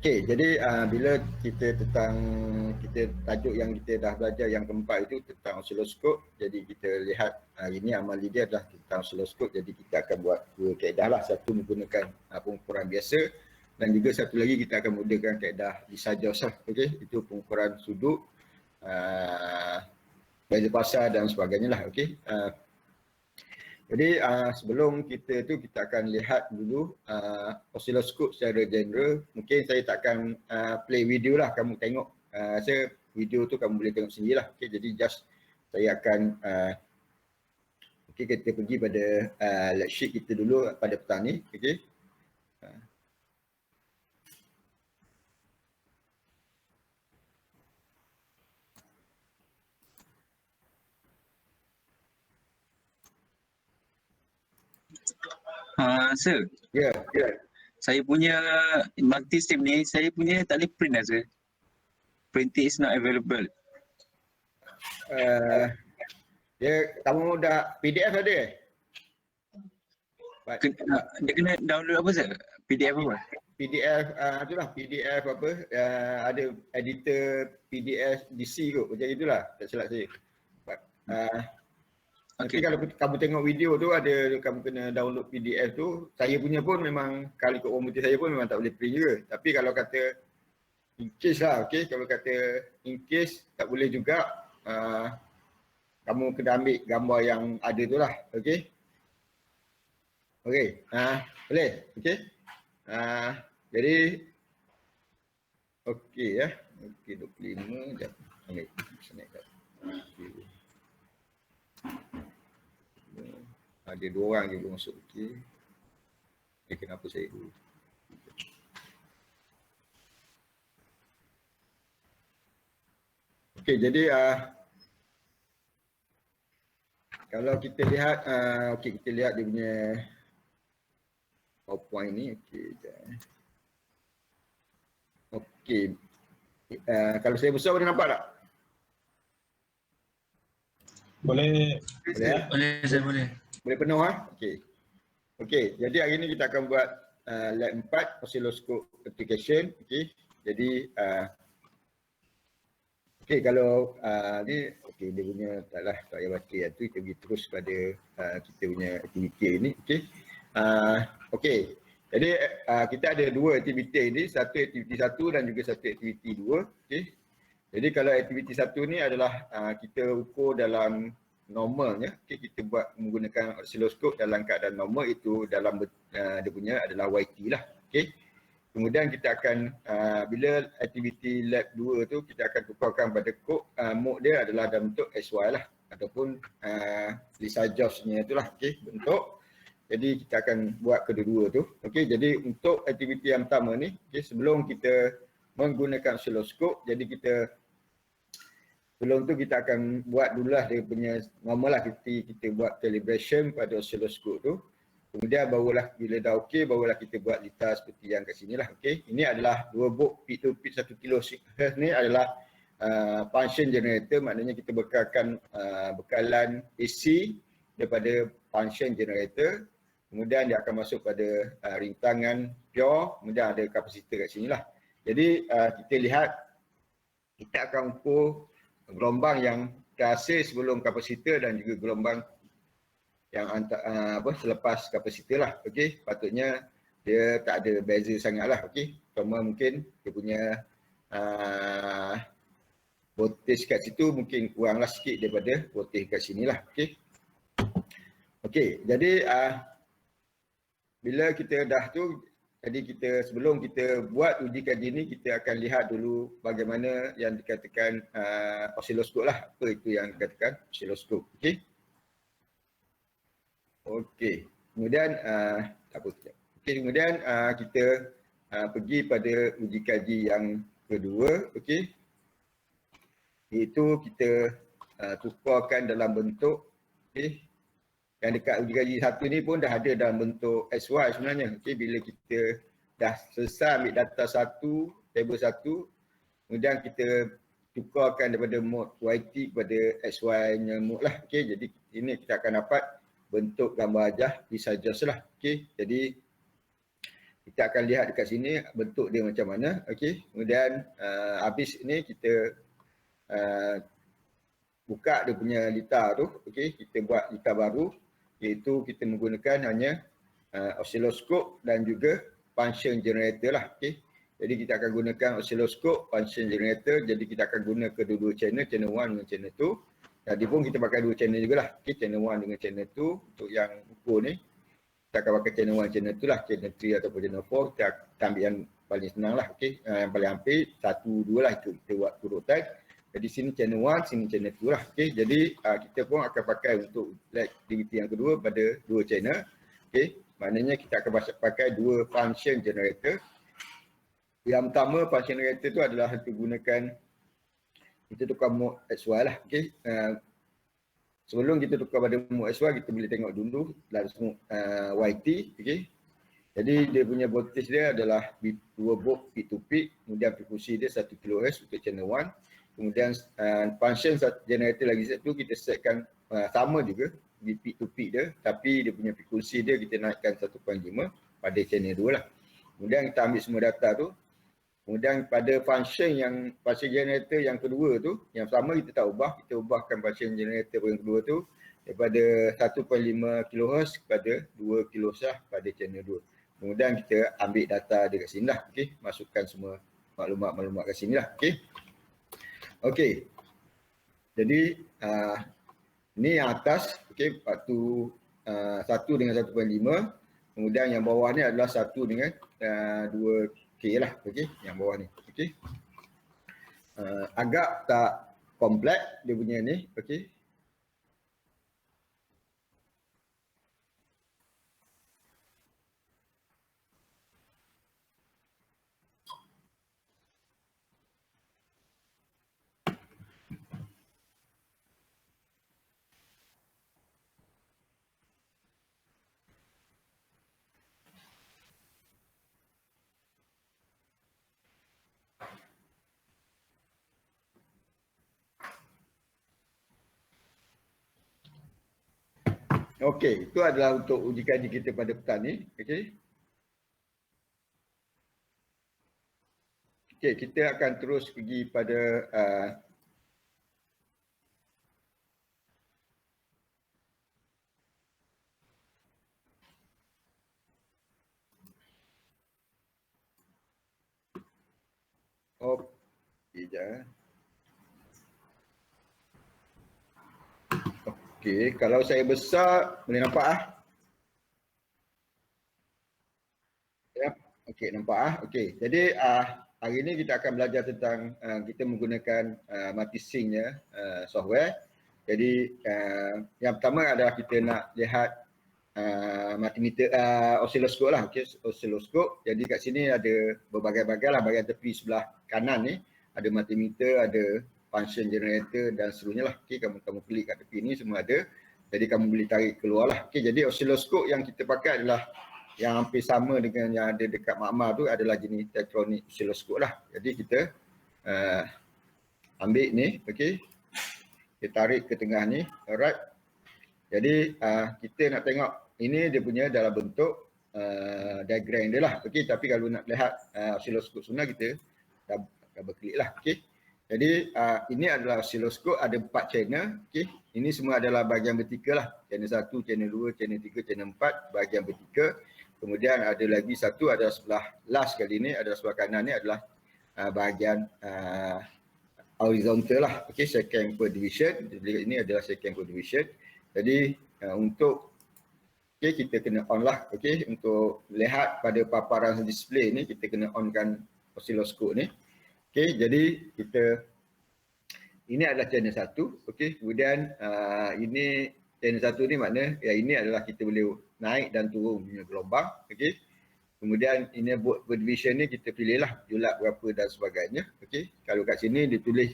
Okey, jadi bila kita tajuk yang kita dah belajar yang keempat itu tentang osiloskop. Jadi kita lihat hari ini amali dia adalah tentang osiloskop. Jadi kita akan buat dua kaedah lah. Satu menggunakan pengukuran biasa dan juga satu lagi kita akan menggunakan kaedah Lissajous lah. Okey, itu pengukuran sudut, beza pasar dan sebagainya lah. Okey. Jadi sebelum kita akan lihat dulu osiloskop secara general. Mungkin saya tak akan play video lah, kamu tengok. Saya video tu kamu boleh tengok sendiri lah. Okay, jadi just saya akan kita pergi pada lab sheet kita dulu pada petang ni. Okay. Sir, Ya, saya punya multi-stream ni, saya punya tak boleh print lah sir. Printing is not available. kamu dah PDF ada Dia kena download apa sir? PDF apa? PDF itulah PDF apa ada editor PDF DC kot macam itulah, tak silap saya. Nanti kalau kamu tengok video tu ada kamu kena download PDF tu. Saya punya pun memang kali ikut komputer saya pun memang tak boleh print juga. Tapi kalau kata in case lah, okay, kalau kata in case tak boleh juga, kamu kena ambil gambar yang ada tu lah, okay. Okay, boleh, okay. Jadi okey ya. Okey 25 jap. Ambil sana kat. Okey. Ada dua orang je belum masuk. Okey. Kenapa saya dulu? Okey, jadi kalau kita lihat okey, kita lihat dia punya PowerPoint ni. Okey, okey. Kalau saya besar boleh nampak tak? Boleh. Boleh, Boleh, boleh. Boleh penuh Okey. Okey, jadi hari ni kita akan buat lab 4 oscilloscope application. Okey. Jadi okey, kalau ni okey dia punya taklah tak payah baca tu, kita pergi terus pada kita punya aktiviti ini. Okey. Okey. Jadi kita ada dua aktiviti ini, satu aktiviti 1 dan juga satu aktiviti 2. Okey. Jadi kalau aktiviti 1 ni adalah kita ukur dalam normalnya. Okey, kita buat menggunakan oscilloscope dalam keadaan normal, itu dalam dia punya adalah YT lah. Okey. Kemudian kita akan bila aktiviti lab 2 tu kita akan tukarkan pada mode dia adalah dalam bentuk SY lah ataupun Lissajous-nya itulah, okey, bentuk. Jadi kita akan buat kedua-dua tu. Okey, jadi untuk aktiviti yang pertama ni, okey, sebelum kita menggunakan oscilloscope, jadi kita sebelum tu kita akan buat dululah dia punya normal lah, kita buat calibration pada oscilloscope tu. Kemudian barulah bila dah okey, barulah kita buat litar seperti yang kat sini lah. Okey, ini adalah dua bolt peak to peak 1 kilo Hz ni adalah function generator, maknanya kita bekalkan bekalan AC daripada function generator. Kemudian dia akan masuk pada rintangan pure, kemudian ada kapasitor kat sini lah. Jadi kita lihat, kita akan ukur gelombang yang terhasil sebelum kapasitor dan juga gelombang yang selepas kapasitor lah. Okey, patutnya dia tak ada beza sangat lah. Okey, cuma mungkin dia punya voltage kat situ mungkin kuranglah sikit daripada voltage kat sini lah. Okey. Okey, jadi bila kita dah tu, jadi kita sebelum kita buat uji kaji ni, kita akan lihat dulu bagaimana yang dikatakan oscilloscope lah. Apa itu yang dikatakan oscilloscope. Okey. Okey. Kemudian tak apa sekejap. Okey, kemudian kita pergi pada uji kaji yang kedua. Okey. Iaitu kita tukarkan dalam bentuk, okey, yang dekat uji kaji 1 ni pun dah ada dalam bentuk SY sebenarnya. Okey, bila kita dah selesai ambil data 1, table 1, kemudian kita tukarkan daripada mode YT kepada SY-nya mode lah. Okey, jadi ini kita akan dapat bentuk gambar ajah Lissajous lah. Okey, jadi kita akan lihat dekat sini bentuk dia macam mana. Okey, kemudian habis ni kita buka dia punya litar tu. Okey, kita buat litar baru, iaitu kita menggunakan hanya oscilloscope dan juga function generator lah. Okey, jadi kita akan gunakan oscilloscope, function generator. Jadi kita akan guna kedua-dua channel 1 dengan channel 2. Tadi pun kita pakai dua channel jugalah. Okey, channel 1 dengan channel 2 untuk yang ukur ni. Kita akan pakai channel 1, channel 2 lah, channel 3 ataupun channel 4. Kita ambil yang paling senang lah. Okey, yang paling hampir 1, 2 lah, itu kita buat urutan. Jadi sini channel 1, sini channel 2 lah. Okey, jadi kita pun akan pakai untuk activity yang kedua pada dua channel. Okey, maknanya kita akan pakai dua function generator. Yang pertama function generator tu adalah kita gunakan, kita tukar mode XY lah. Okey, sebelum kita tukar pada mode XY, kita boleh tengok dulu langsung YT. Okey, jadi dia punya voltage dia adalah 2 volt peak to peak, kemudian frekuensi dia 1 kHz untuk channel 1. Kemudian function generator lagi satu kita setkan sama juga di peak to peak dia, tapi dia punya frekuensi dia kita naikkan 1.5 pada channel 2 lah. Kemudian kita ambil semua data tu. Kemudian pada function generator yang kedua tu, yang sama kita tak ubah, kita ubahkan function generator yang kedua tu daripada 1.5 kHz kepada 2 kHz pada channel 2. Kemudian kita ambil data dekat sini lah. Okey, masukkan semua maklumat-maklumat kat sini lah. Okey. Okey. Jadi ni yang atas, okey, waktu 1 dengan 1.5. Kemudian yang bawah ni adalah 1 dengan 2K lah. Okey, yang bawah ni. Okey. Agak tak kompleks dia punya ni. Okey. Okey, itu adalah untuk uji kaji kita pada petang ni. Okey. Okey, kita akan terus pergi pada sekejap. Okey, kalau saya besar boleh nampak ah? Ya. Okey, nampak ah? Okey. Jadi hari ini kita akan belajar tentang kita menggunakan multi-sync software. Jadi yang pertama adalah kita nak lihat multimeter oscilloscope lah. Okey, oscilloscope. Jadi kat sini ada berbagai-bagai lah, bahagian tepi sebelah kanan ni ada multimeter, ada function generator dan seterusnya lah. Okey, kamu klik kat tepi ni semua ada. Jadi kamu boleh tarik keluar lah. Okey, jadi oscilloscope yang kita pakai adalah yang hampir sama dengan yang ada dekat makmal tu, adalah jenis Tektronix oscilloscope lah. Jadi kita ambil ni, okey. Kita tarik ke tengah ni. Alright. Jadi kita nak tengok ini dia punya dalam bentuk diagram dia lah. Okey, tapi kalau nak lihat oscilloscope sebenar kita double klik lah. Okey. Jadi ini adalah oscilloscope, ada 4 channel. Okey. Ini semua adalah bahagian vertikal lah. Channel 1, channel 2, channel 3, channel 4, bahagian vertikal. Kemudian ada lagi satu adalah sebelah last kali ni, adalah sebelah kanan ni adalah bahagian horizontal lah. Okey, second per division. Jadi ini adalah second per division. Jadi untuk kita kena on lah. Okey, untuk melihat pada paparan display ni kita kena onkan oscilloscope ni. Okey, jadi ini adalah channel 1. Okey, kemudian ini channel 1 ni makna ini adalah kita boleh naik dan turun punya gelombang. Okey. Kemudian ini board per division ni kita pilihlah julat berapa dan sebagainya. Okey. Kalau kat sini ditulis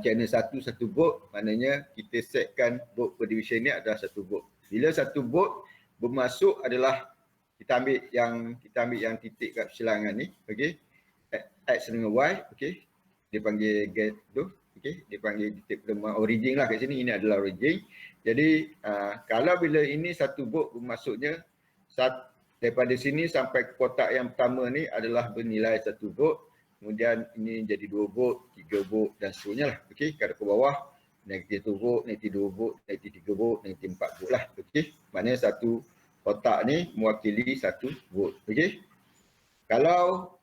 channel 1 volt, maknanya kita setkan board per division ni adalah 1 volt. Bila 1 volt bermasuk adalah kita ambil yang titik kat silangan ni. Okey. X dengan Y, okey. Dia panggil get tu, okey. Dia panggil titik pertemuan origin lah kat sini. Ini adalah origin. Jadi kalau bila ini 1 volt bermaksudnya daripada sini sampai ke kotak yang pertama ni adalah bernilai 1 volt. Kemudian ini jadi 2 volt, 3 volt dan seterusnya lah. Okey, kalau ke bawah negatif 1 volt, negatif 2 volt, negatif 3 volt, negatif 4 volt lah. Okey, maknanya satu kotak ni mewakili 1 volt. Okey. Kalau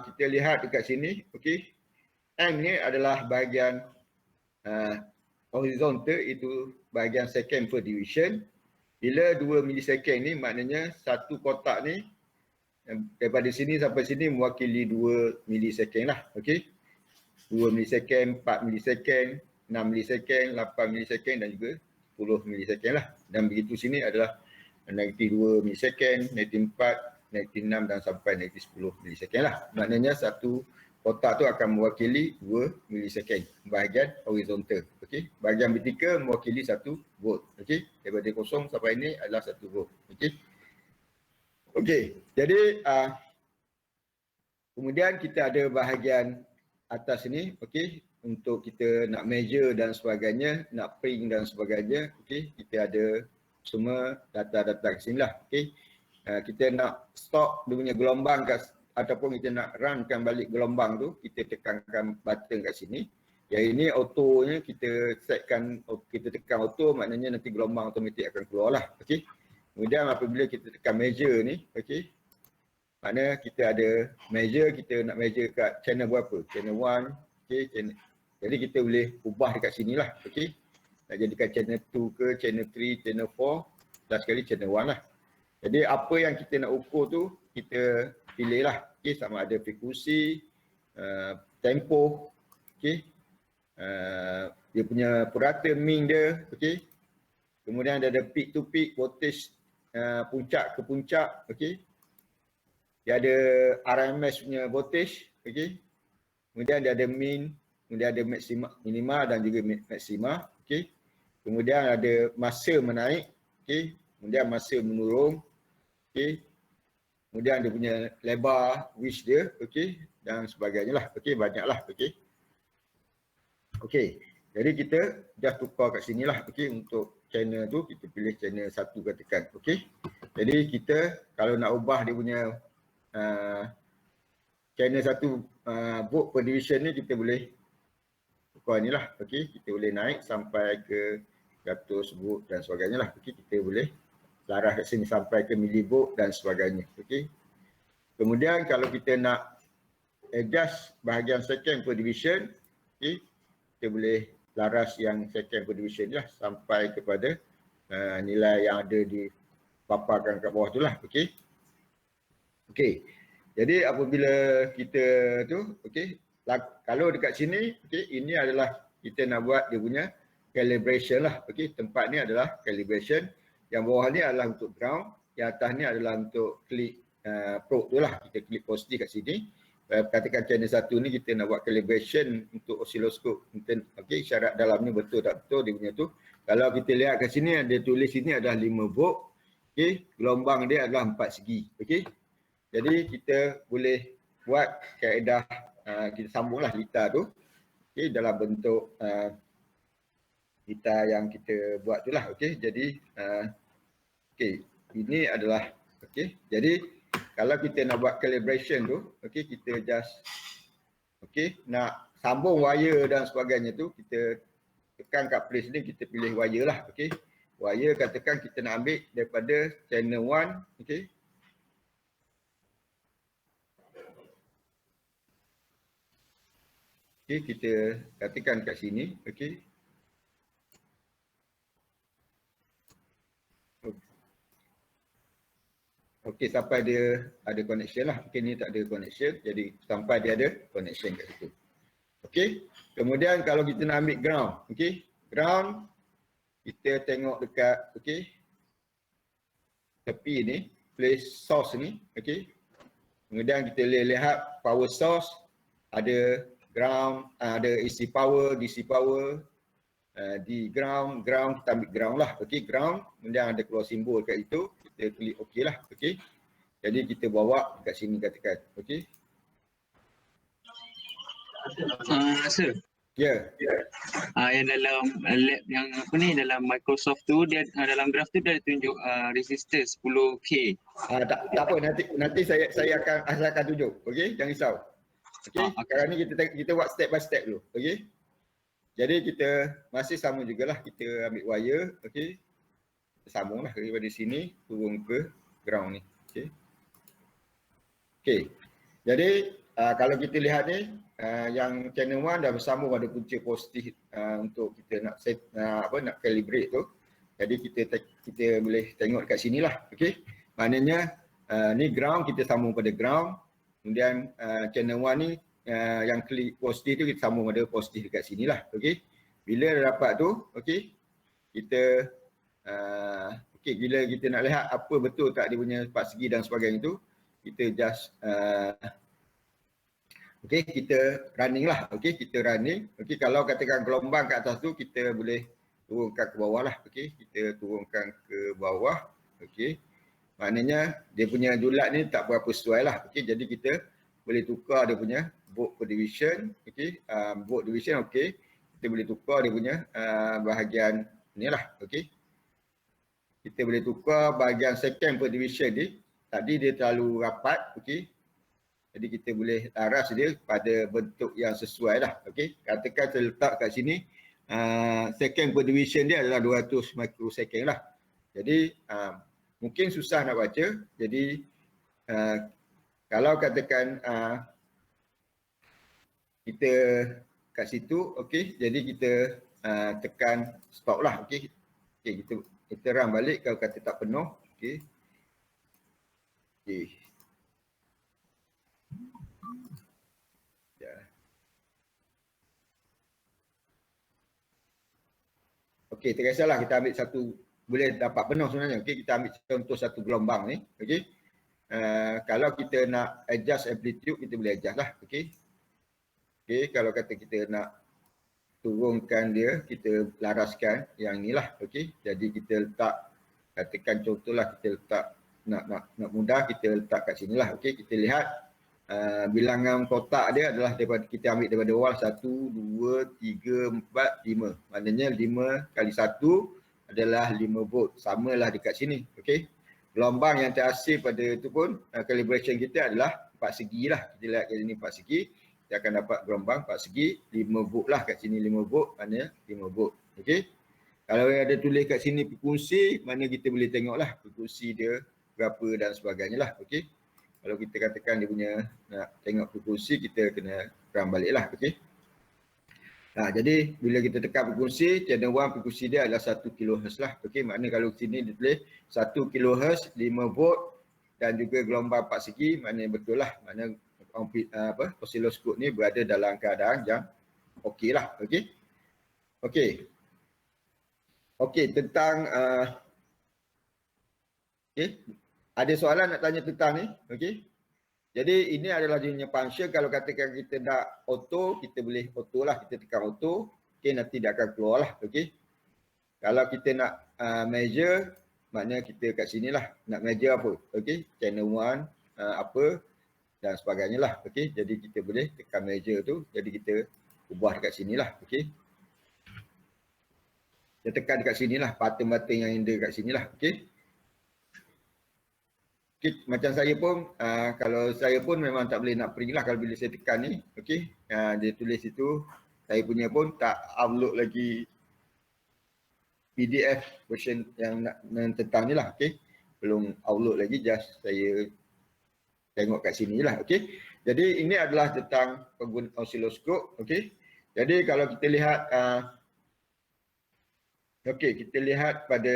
kita lihat dekat sini, okey, M ni adalah bahagian horizontal, itu bahagian second per division. Bila 2 milisecond ni maknanya satu kotak ni daripada sini sampai sini mewakili 2 milisecond lah. Okey. 2 milisecond, 4 milisecond, 6 milisecond, 8 milisecond dan juga 10 milisecond lah. Dan begitu sini adalah negatif 2 milisecond, negatif 4, negatif 6 dan sampai negatif 10 milisecond lah. Maknanya satu kotak tu akan mewakili 2 milisecond bahagian horizontal. Okey. Bahagian vertikal mewakili 1 volt. Okey. Daripada kosong sampai ini adalah 1 volt. Okey. Okey. Jadi kemudian kita ada bahagian atas ni, okey, untuk kita nak measure dan sebagainya, nak print dan sebagainya. Okey, kita ada semua data-data kat sini lah. Okey. Kita nak stop dia punya gelombang ataupun kita nak runkan balik gelombang tu, kita tekankan button kat sini. Yang ini autonya kita setkan, kita tekan auto, maknanya nanti gelombang automatik akan keluar lah. Okey. Kemudian apabila kita tekan measure ni, okey, maknanya kita ada measure, kita nak measure kat channel berapa? Channel 1, okey, channel. Jadi kita boleh ubah dekat sini lah. Okey. Nak jadikan channel 2 ke, channel 3, channel 4, last sekali channel 1 lah. Jadi apa yang kita nak ukur tu, kita pilih lah. Okay, sama ada frekuensi, tempo, okay. Dia punya purata mean dia, okay. Kemudian ada peak to peak, voltage puncak ke puncak, okay. Dia ada RMS punya voltage, okay. Kemudian dia ada mean, kemudian ada maksima, minima dan juga maksima, okay. Kemudian ada masa menaik, okay. Kemudian masa menurun, okay. Kemudian dia punya lebar width dia, okey, dan sebagainya lah. Okey, banyaklah, okey. Okey. Jadi kita dah tukar kat sini lah, okey, untuk channel tu kita pilih channel 1 katakan, okey. Jadi kita kalau nak ubah dia punya channel 1 volt per division ni, kita boleh tukar ni lah, okey. Kita boleh naik sampai ke 100 volt dan sebagainya lah. Okey, kita boleh laras kat sini sampai ke milivolt dan sebagainya. Okey. Kemudian kalau kita nak adjust bahagian second per division, okey, kita boleh laras yang second per division lah sampai kepada nilai yang ada dipaparkan kat bawah tu lah. Okey. Okey. Jadi apabila kita tu, okey, kalau dekat sini, okey, ini adalah kita nak buat dia punya calibration lah. Okey, tempat ni adalah calibration. Yang bawah ni adalah untuk ground, yang atas ni adalah untuk klik probe tu lah. Kita klik positif kat sini. Katakan channel 1 ni kita nak buat calibration untuk oscilloscope. Okey, syarat dalam ni betul tak betul dia punya tu. Kalau kita lihat kat sini ada tulis sini adalah 5 volt. Okey, gelombang dia adalah 4 segi. Okey. Jadi kita boleh buat kaedah kita sambunglah litar tu. Okey, dalam bentuk kita yang kita buat tu lah. Okey, jadi okey, ini adalah okey. Jadi kalau kita nak buat calibration tu, okey, kita just okey, nak sambung wire dan sebagainya tu, kita tekan kat place ni, kita pilih wire lah. Okey, wire katakan kita nak ambil daripada channel 1, okey. Okey, kita katakan kat sini, okey. Okey, sampai dia ada connection lah. Okey, ni tak ada connection. Jadi sampai dia ada connection kat situ. Okey. Kemudian kalau kita nak ambil ground, okey. Ground kita tengok dekat okey. Tepi ni, place source ni, okey. Kemudian kita lihat power source, ada ground, ada AC power, DC power, di ground kita ambil ground lah. Okey, ground. Kemudian ada keluar simbol kat itu. Kita klik okey lah, okey. Jadi kita bawa kat sini katakan, okey. Sir, Ya. Yang dalam lab yang apa ni, dalam Microsoft tu dia dalam graf tu dia ada tunjuk resistor 10K. Tak apa, nanti saya akan tunjuk. Okey, jangan risau. Okey, Okay. sekarang ni kita buat step by step dulu. Okey. Jadi kita masih sama jugalah, kita ambil wire, okey. Sambunglah daripada sini turun ke ground ni. Okey. Okey. Jadi kalau kita lihat ni yang channel 1 dah bersambung ada punca positif untuk kita nak set nak calibrate tu. Jadi kita boleh tengok dekat sinilah. Okey. Maknanya ni ground, kita sambung pada ground. Kemudian channel 1 ni yang klik positif tu kita sambung pada positif dekat sinilah. Okey. Bila dah dapat tu, okey. Kita okey, bila kita nak lihat apa betul tak dia punya part segi dan sebagainya tu, kita just okey, kita running lah. Okey, kita running. Okey, kalau katakan gelombang kat atas tu, kita boleh turunkan ke bawah lah. Okey, kita turunkan ke bawah. Okey, maknanya dia punya julat ni tak berapa sesuai lah. Okey, jadi kita boleh tukar dia punya volt per division. Okey, volt division okey. Kita boleh tukar dia punya bahagian ni lah. Okey, kita boleh tukar bahagian second per division ni. Tadi dia terlalu rapat. Okey, jadi kita boleh laras dia pada bentuk yang sesuai lah. Okey, katakan saya letak kat sini second per division dia adalah 200 microsecond lah. Jadi mungkin susah nak baca. Jadi kalau katakan kita kat situ, okey, jadi kita tekan stop lah. Okey, kita run balik kalau kata tak penuh. Okey. Okey. Okey, tak kisahlah kita ambil satu, boleh dapat penuh sebenarnya. Okey, kita ambil contoh satu gelombang ni. Okey. Kalau kita nak adjust amplitude, kita boleh adjust lah. Okey. Okey, kalau kata kita nak turunkan dia, kita laraskan yang inilah. Okey. Jadi kita letak, katakan contohlah kita letak nak mudah, kita letak kat sinilah. Okey, kita lihat bilangan kotak dia adalah daripada, kita ambil daripada awal 1, 2, 3, 4, 5. Maknanya 5 kali 1 adalah 5 volt. Samalah dekat sini. Okey. Gelombang yang terhasil pada itu pun calibration kita adalah 4 segi lah. Kita lihat kat sini 4 segi. Kita akan dapat gelombang 4 segi 5 volt lah. Kat sini 5 volt, maknanya 5 volt. Okey. Kalau ada tulis kat sini frekuensi, mana kita boleh tengoklah frekuensi dia berapa dan sebagainya lah. Okey. Kalau kita katakan dia punya nak tengok frekuensi, kita kena run balik lah. Okey. Jadi bila kita tekan frekuensi, channel 1 frekuensi dia adalah 1 kHz lah. Okey, maknanya kalau sini dia tulis 1 kHz, 5 volt dan juga gelombang 4 segi, maknanya betul lah. Maknanya osiloskop ni berada dalam keadaan yang okey lah. Okey. Okey. Okey, tentang okey. Ada soalan nak tanya tentang ni? Okey. Jadi ini adalah dia punya function. Kalau katakan kita nak auto, kita boleh auto lah. Kita tekan auto. Okey, nanti dia akan keluar lah. Okey. Kalau kita nak measure, maknanya kita kat sini lah. Nak measure apa? Okey. Channel 1, apa dan sebagainya lah. Okey. Jadi kita boleh tekan measure tu. Jadi kita ubah dekat sini lah. Okey. Kita tekan dekat sini lah. Button-button yang ada dekat sini lah. Okey. Macam saya pun, kalau saya pun memang tak boleh nak print lah kalau bila saya tekan ni. Okey, dia tulis itu, saya punya pun tak upload lagi PDF version yang tentang ni lah. Okey, belum upload lagi, just saya tengok kat sini lah. Okey, jadi ini adalah tentang penggunaan osiloskop. Okey, jadi kalau kita lihat, okey, kita lihat pada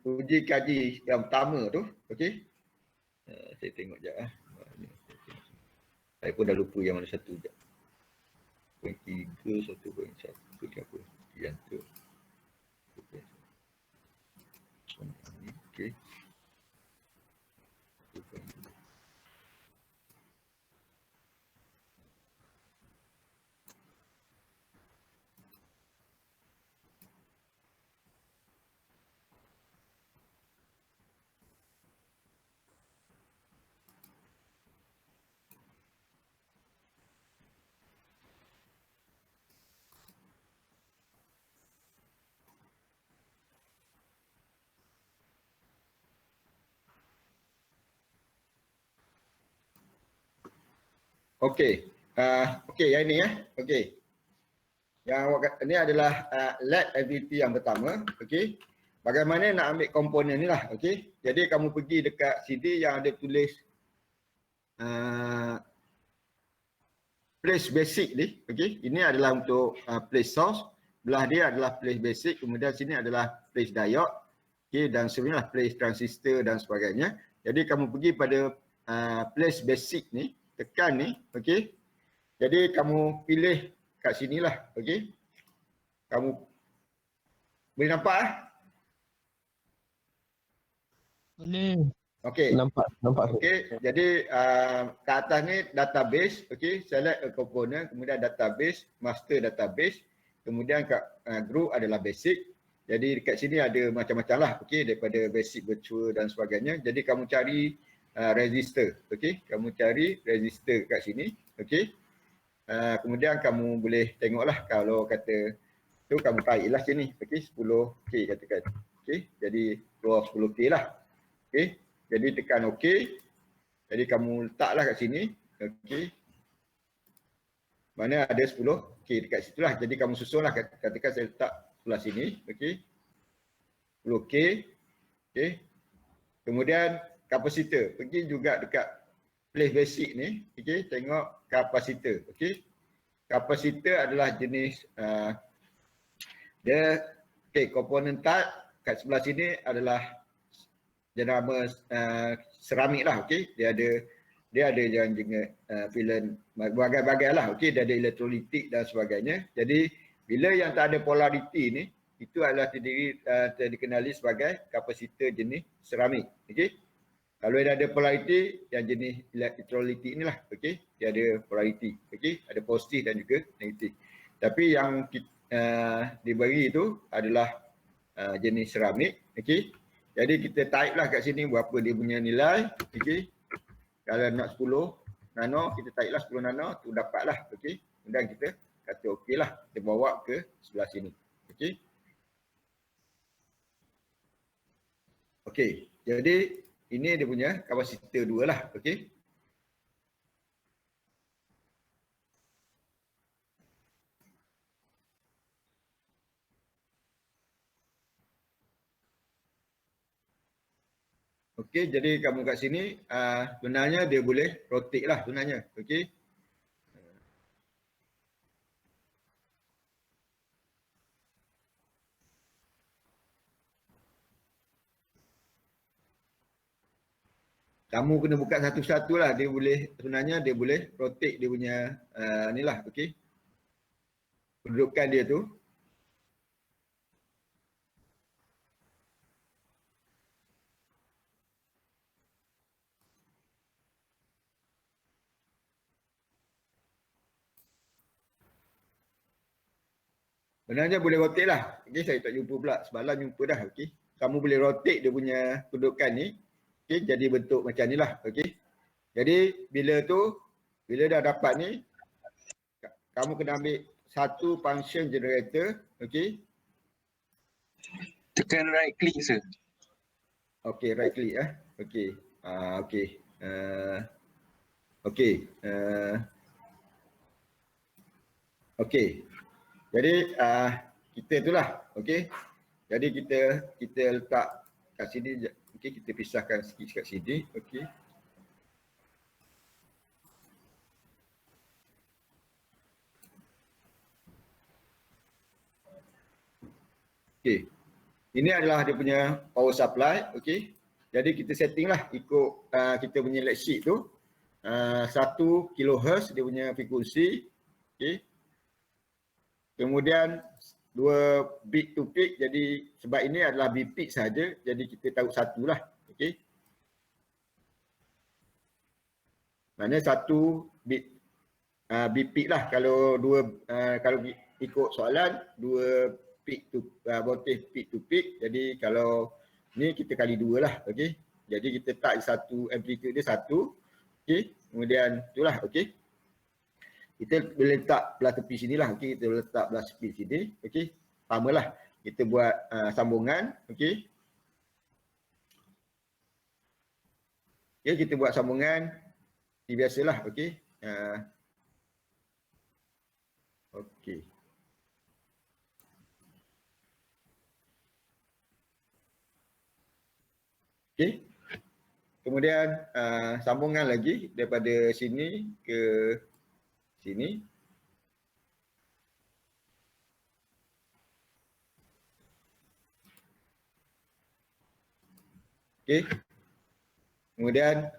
uji kaji yang pertama tu. Okey. Saya tengok sekejap. Saya pun dah lupa yang mana satu sekejap. 1.3, 1.1 ke apa. Yang tu. Okey. Okey. Okey, yang ini ya. Okey. Yang ini adalah lab activity yang pertama. Okey. Bagaimana nak ambil komponen ni lah. Okey. Jadi kamu pergi dekat CD yang ada tulis place basic ni. Okey. Ini adalah untuk place source. Belah dia adalah place basic. Kemudian sini adalah place diode. Okey. Dan sebenarnya place transistor dan sebagainya. Jadi kamu pergi pada place basic ni. Tekan ni. Okey. Jadi kamu pilih kat sinilah. Okey. Kamu boleh nampak Boleh. Okey. Nampak. Okey, jadi kat atas ni database, okey, select a component, kemudian database, master database, kemudian kat group adalah basic. Jadi dekat sini ada macam-macam lah, okey, daripada basic, virtual dan sebagainya. Jadi kamu cari register, okey, kamu cari register kat sini, okey. Kemudian kamu boleh tengoklah kalau kata tu kamu taiklah sini, okey, 10K katakan. Okey, jadi keluar 10K lah. Okey. Jadi tekan OK. Jadi kamu letaklah kat sini. Okey. Mana ada 10K dekat situ lah. Jadi kamu susunlah. Katakan saya letak sebelah sini. Okey. 10K. Okey. Kemudian kapasitor. Pergi juga dekat place basic ni. Okey. Tengok kapasitor. Okey. Kapasitor adalah jenis dia komponen type kat sebelah sini adalah jenama seramik lah, okey. Dia ada yang jenis filen bagai-bagai lah, okey. Dia ada elektrolitik dan sebagainya. Jadi bila yang tak ada polariti ni, itu adalah dikenali sebagai kapasitor jenis seramik, okey. Kalau dia ada polariti, yang jenis elektrolitik inilah, okey. Dia ada polariti, okey. Ada positif dan juga negatif. Tapi yang diberi itu adalah jenis seramik, okey. Jadi kita typelah kat sini berapa dia punya nilai, okey. Kalau nak 10 nano, kita typelah 10 nano, tu dapatlah, okey. Kemudian kita kata okeylah, kita bawa ke sebelah sini, okey. Okey, jadi ini dia punya kapasitor 2 lah, okey. Okey, jadi kamu kat sini sebenarnya dia boleh rotate lah sebenarnya, okey. Kamu kena buka satu-satu lah, dia boleh sebenarnya dia boleh rotate dia punya ni lah, okey. Kedudukan dia tu. Sebenarnya boleh rotate lah. Okey, saya tak jumpa pula. Semalam jumpa dah. Okey. Kamu boleh rotate dia punya kedudukan ni. Okey, jadi bentuk macam ni lah. Okey. Jadi bila dah dapat ni, kamu kena ambil satu function generator. Okey. Tekan right click sir. Okey, right click Okey. Okey. Okey. Okey. Jadi kita itulah, okey. Jadi kita letak kat sini, okey, kita pisahkan sikit kat sini, okey. Okey. Ini adalah dia punya power supply, okey. Jadi kita setting lah ikut kita punya LED sheet tu. 1 kHz dia punya frekuensi, okey. Kemudian 2 bit to peak, jadi sebab ini adalah bit peak saja, jadi kita tahu satu lah, okey. Maknanya 1 bit peak lah. Kalau kalau ikut soalan 2 peak to voltage peak to peak, jadi kalau ni kita kali 2 lah, okey. Jadi kita tak satu amplitude dia 1, okey. Kemudian itulah, okey. Kita boleh letak belah tepi sini lah, okey. Kita boleh letak belah tepi sini, okey. Samalah. Kita buat sambungan, okey. Okay, kita buat sambungan biasalah, okey. Okey. Okey. Kemudian sambungan lagi daripada sini ke sini. Okey. Kemudian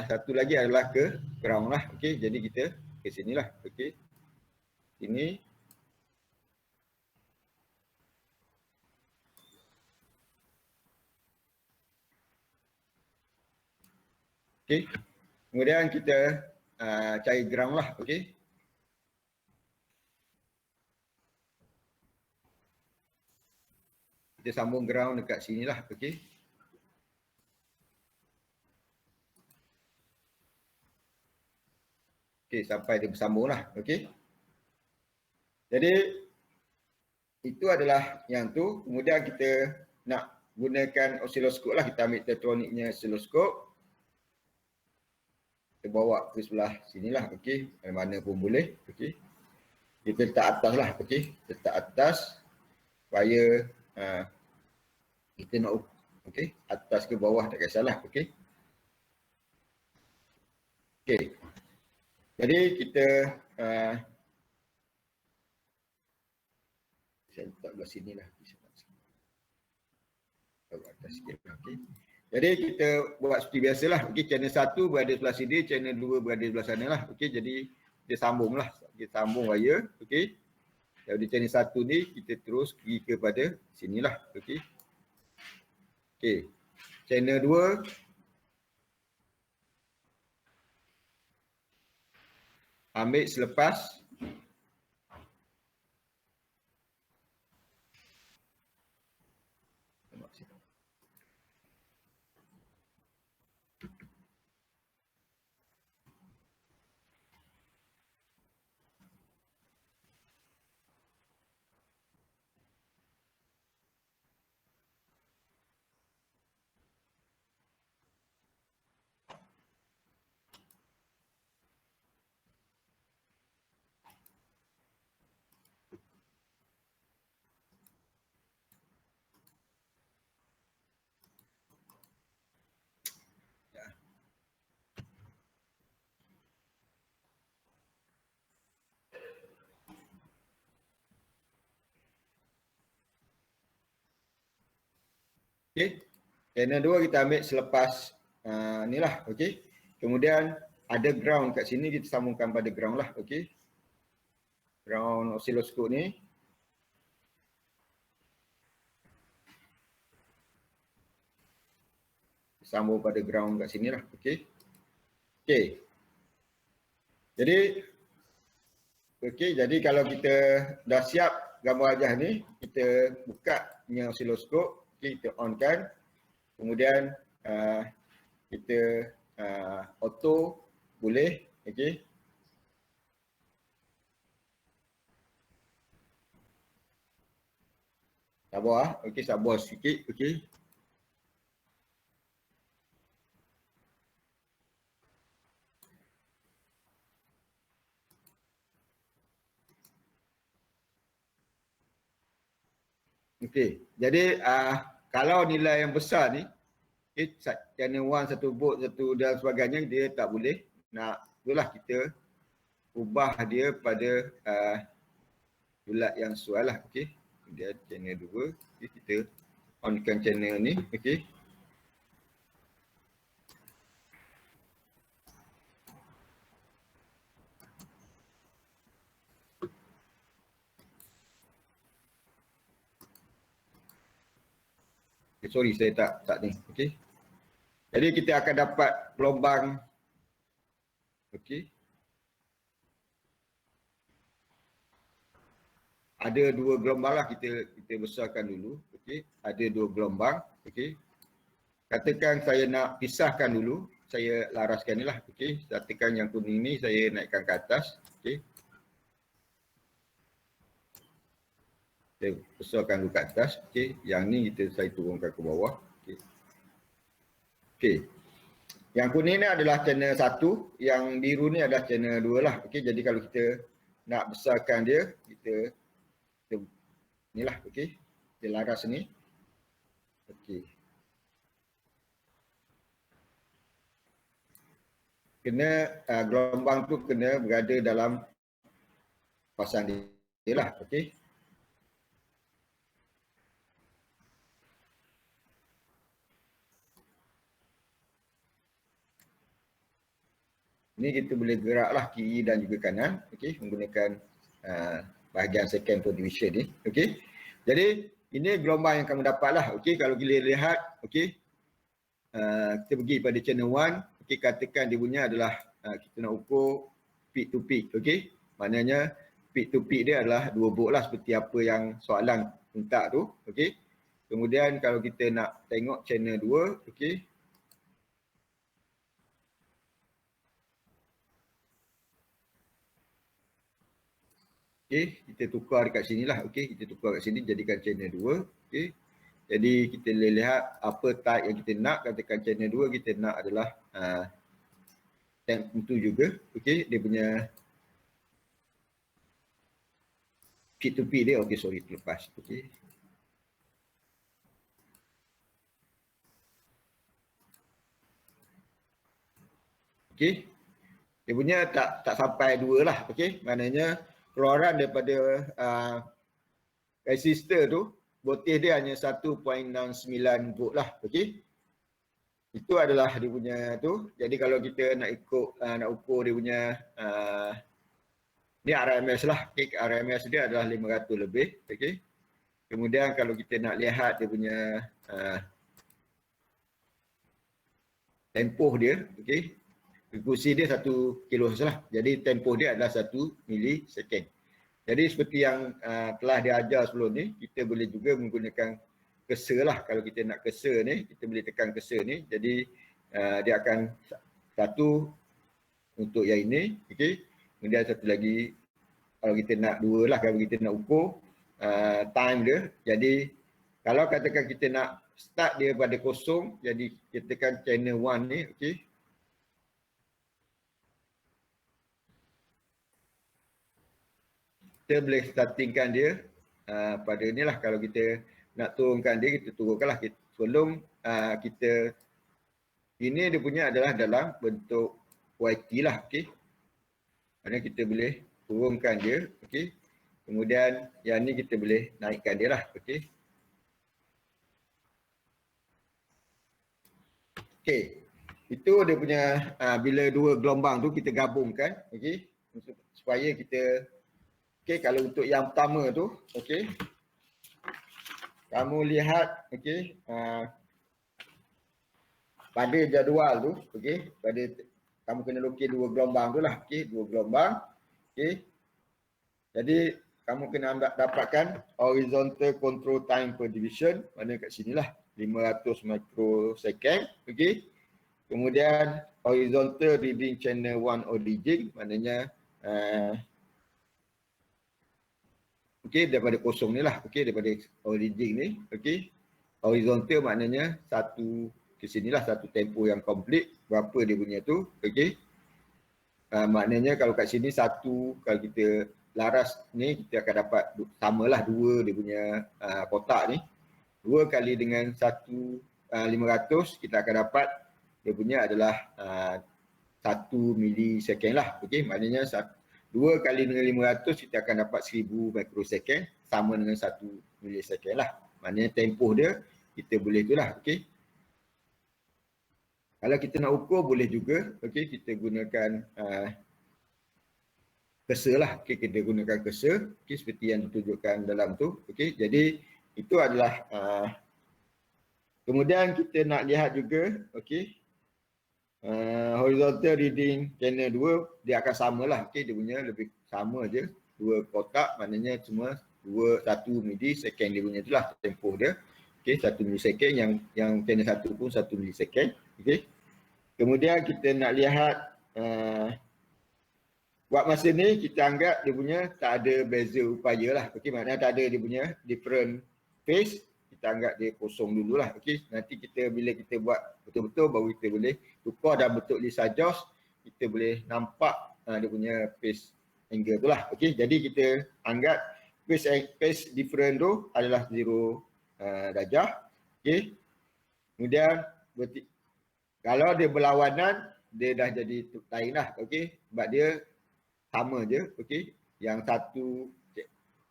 satu lagi adalah ke ground lah. Okey, jadi kita ke sinilah. Okey. Sini. Okey. Kemudian kita cari ground lah. Okey. Kita sambung ground dekat sinilah. Okey. Okey, sampai dia bersambung lah. Okey. Jadi itu adalah yang tu. Kemudian kita nak gunakan osiloskop lah. Kita ambil tektroniknya osiloskop. Kita bawa ke sebelah sinilah. Okey. Mana pun boleh. Okey. Kita letak atas lah. Okey. Letak atas. Supaya kita nak okey. Atas ke bawah tak kisahlah. Okey. Okey. Jadi kita saya letak belah sini lah. Atas sikit. Okay. Jadi kita buat seperti biasalah. Okay, channel 1 berada sebelah sini, channel 2 berada sebelah sana lah. Okay, jadi kita sambung lah. Kita sambung wire. Okay. Dari channel 1 ni kita terus pergi kepada sinilah. Okay. Okay. Channel 2 ambil selepas okey. Channel 2 kita ambil selepas ni lah. Okey. Kemudian ada ground kat sini, kita sambungkan pada ground lah. Okey. Ground osiloskop ni. Sambung pada ground kat sini lah. Okey. Okey. Jadi kalau kita dah siap gambar wajah ni, kita buka punya osiloskop. Okay, kita on kan. Kemudian kita auto boleh. Okey. Sabar. Okey, sabar sikit. Okey. Okey. Jadi kalau nilai yang besar ni, channel 1 satu volt, satu dan sebagainya, dia tak boleh. Nak itulah kita ubah dia pada bulat yang sesuai lah. Okey. Kemudian channel 2, okay, kita onkan channel ni. Okey. Sorry, saya tak ni. Okey. Jadi kita akan dapat gelombang. Okey. Ada 2 gelombang lah, kita besarkan dulu. Okey. Ada 2 gelombang. Okey. Katakan saya nak pisahkan dulu, saya laraskan ni lah. Okey. Katakan yang kuning ni saya naikkan ke atas. Okey. Saya besarkan dulu ke atas. Okey. Yang ni saya turunkan ke bawah. Okey. Okey. Yang kuning ni adalah channel 1, yang biru ni adalah channel 2 lah. Okey, jadi kalau kita nak besarkan dia, kita inilah, okey. Kita laras ni. Okey. Kena gelombang tu kena berada dalam kawasan dia lah, okey. Ni kita boleh geraklah kiri dan juga kanan, okey, menggunakan bahagian second per division ni, okey. Jadi ini gelombang yang kamu dapatlah, okey. Kalau kita lihat, okey, kita pergi pada channel 1, okey, katakan dia punya adalah kita nak ukur peak to peak, okey. Maknanya peak to peak dia adalah 2 volt lah seperti apa yang soalan minta tu, okey. Kemudian kalau kita nak tengok channel 2, okey. Okey, kita tukar dekat sini lah, okey. Kita tukar kat sini jadikan channel 2, okey. Jadi kita boleh lihat apa type yang kita nak, katakan channel 2 kita nak adalah tank itu juga, okey. Dia punya peak to peak dia, okey, sorry terlepas, okey. Okey. Dia punya tak sampai 2 lah, okey. Maknanya keluaran daripada resistor tu, voltage dia hanya 1.69 volt lah, okey. Itu adalah dia punya tu. Jadi kalau kita nak ikut, nak ukur dia punya, ni RMS lah, okay. RMS dia adalah 500 lebih, okey. Kemudian kalau kita nak lihat dia punya tempoh dia, okey. Frekuensi dia 1 kHz lah. Jadi tempoh dia adalah 1 milisecond. Jadi seperti yang telah diajar sebelum ni, kita boleh juga menggunakan cursor lah. Kalau kita nak cursor ni, kita boleh tekan cursor ni. Jadi dia akan satu untuk yang ini, okey. Kemudian satu lagi kalau kita nak 2 lah, kalau kita nak ukur time dia. Jadi kalau katakan kita nak start dia pada kosong, jadi kita tekan channel 1 ni, okey. Kita boleh startingkan dia pada ni lah. Kalau kita nak turunkan dia, kita turunkan lah. Sebelum kita, ini dia punya adalah dalam bentuk YT lah, okey. Maksudnya kita boleh turunkan dia, okey. Kemudian yang ni kita boleh naikkan dia lah, okey. Okey. Itu dia punya bila 2 gelombang tu kita gabungkan, okey. Supaya kita, okey, kalau untuk yang pertama tu, okey. Kamu lihat, okey, pada jadual tu, okey, pada kamu kena lukis 2 gelombang tu lah, okey, 2 gelombang, okey. Jadi kamu kena dapatkan horizontal control time per division, mana kat sinilah 500 microsecond, okey. Kemudian horizontal reading channel 1 origin, maknanya okey, daripada kosong ni lah, okey, daripada origin ni, okey. Horizontal maknanya satu ke sinilah, satu tempoh yang komplit, berapa dia punya tu, okey. Maknanya kalau kat sini satu, kalau kita laras ni kita akan dapat samalah 2 dia punya kotak ni. 2 kali dengan 500 kita akan dapat dia punya adalah 1 milisecond lah, okey. Maknanya 2 kali dengan 500 kita akan dapat 1000 microsecond, sama dengan 1 milisecond lah. Maknanya tempoh dia kita boleh tu lah, okey. Kalau kita nak ukur boleh juga, okey, kita gunakan cursor lah, okey, kita gunakan cursor, okey, seperti yang ditunjukkan dalam tu, okey. Jadi itu adalah kemudian kita nak lihat juga, okey, horizontal reading channel 2 dia akan samalah, okey, dia punya lebih sama je, 2 kotak, maknanya cuma 1 milisecond dia punya itulah tempoh dia, okey, 1 milisecond, yang channel 1 pun 1 milisecond, okey. Kemudian kita nak lihat buat masa ni kita anggap dia punya tak ada beza upaya lah, okey, maknanya tak ada dia punya different phase, kita anggap dia kosong dululah. Okey, nanti kita bila kita buat betul-betul baru kita boleh tukar dah bentuk Lisa Joss, kita boleh nampak dia punya phase angle tu lah. Okey, jadi kita anggap phase different tu adalah 0 darjah. Okey, kemudian kalau dia berlawanan dia dah jadi lain lah. Okey, sebab dia sama je. Okey, yang satu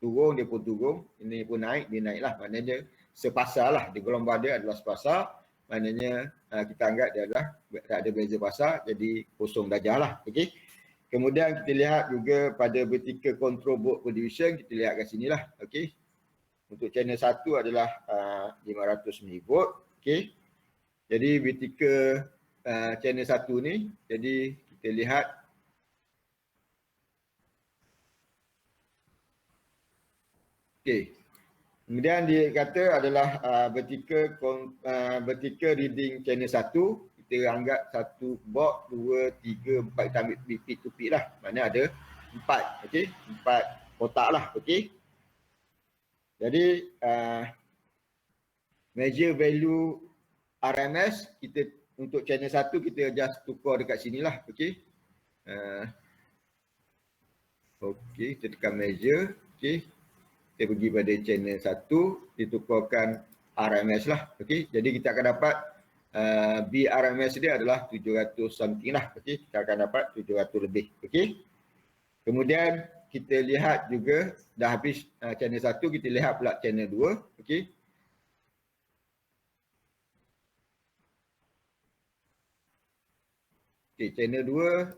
turun dia pun turun, ini pun naik dia naik lah, maknanya sepasar lah, di gelombang dia adalah sepasar, maknanya kita anggap dia adalah tak ada beza pasar, jadi kosong darjah lah. Okey, kemudian kita lihat juga pada vertical control board division, kita lihat kat sini lah. Okey, untuk channel 1 adalah 500 mV. Okey, jadi vertical channel 1 ni, jadi kita lihat okey. Kemudian dia kata adalah vertical reading channel 1, kita anggap 1 board, 2, 3, 4, kita ambil peak to peak lah. Maknanya ada 4, okey, 4 kotak lah. Okey, jadi measure value RMS kita untuk channel 1 kita just tukar dekat sini lah. Okey, okey, kita tekan measure. Okey, kita pergi pada channel 1, ditukarkan RMS lah. Okey, jadi kita akan dapat BRMS dia adalah 700 something lah. Okey, kita akan dapat 700 lebih. Okey, kemudian kita lihat juga dah habis channel 1, kita lihat pula channel 2. Okey, okey, channel 2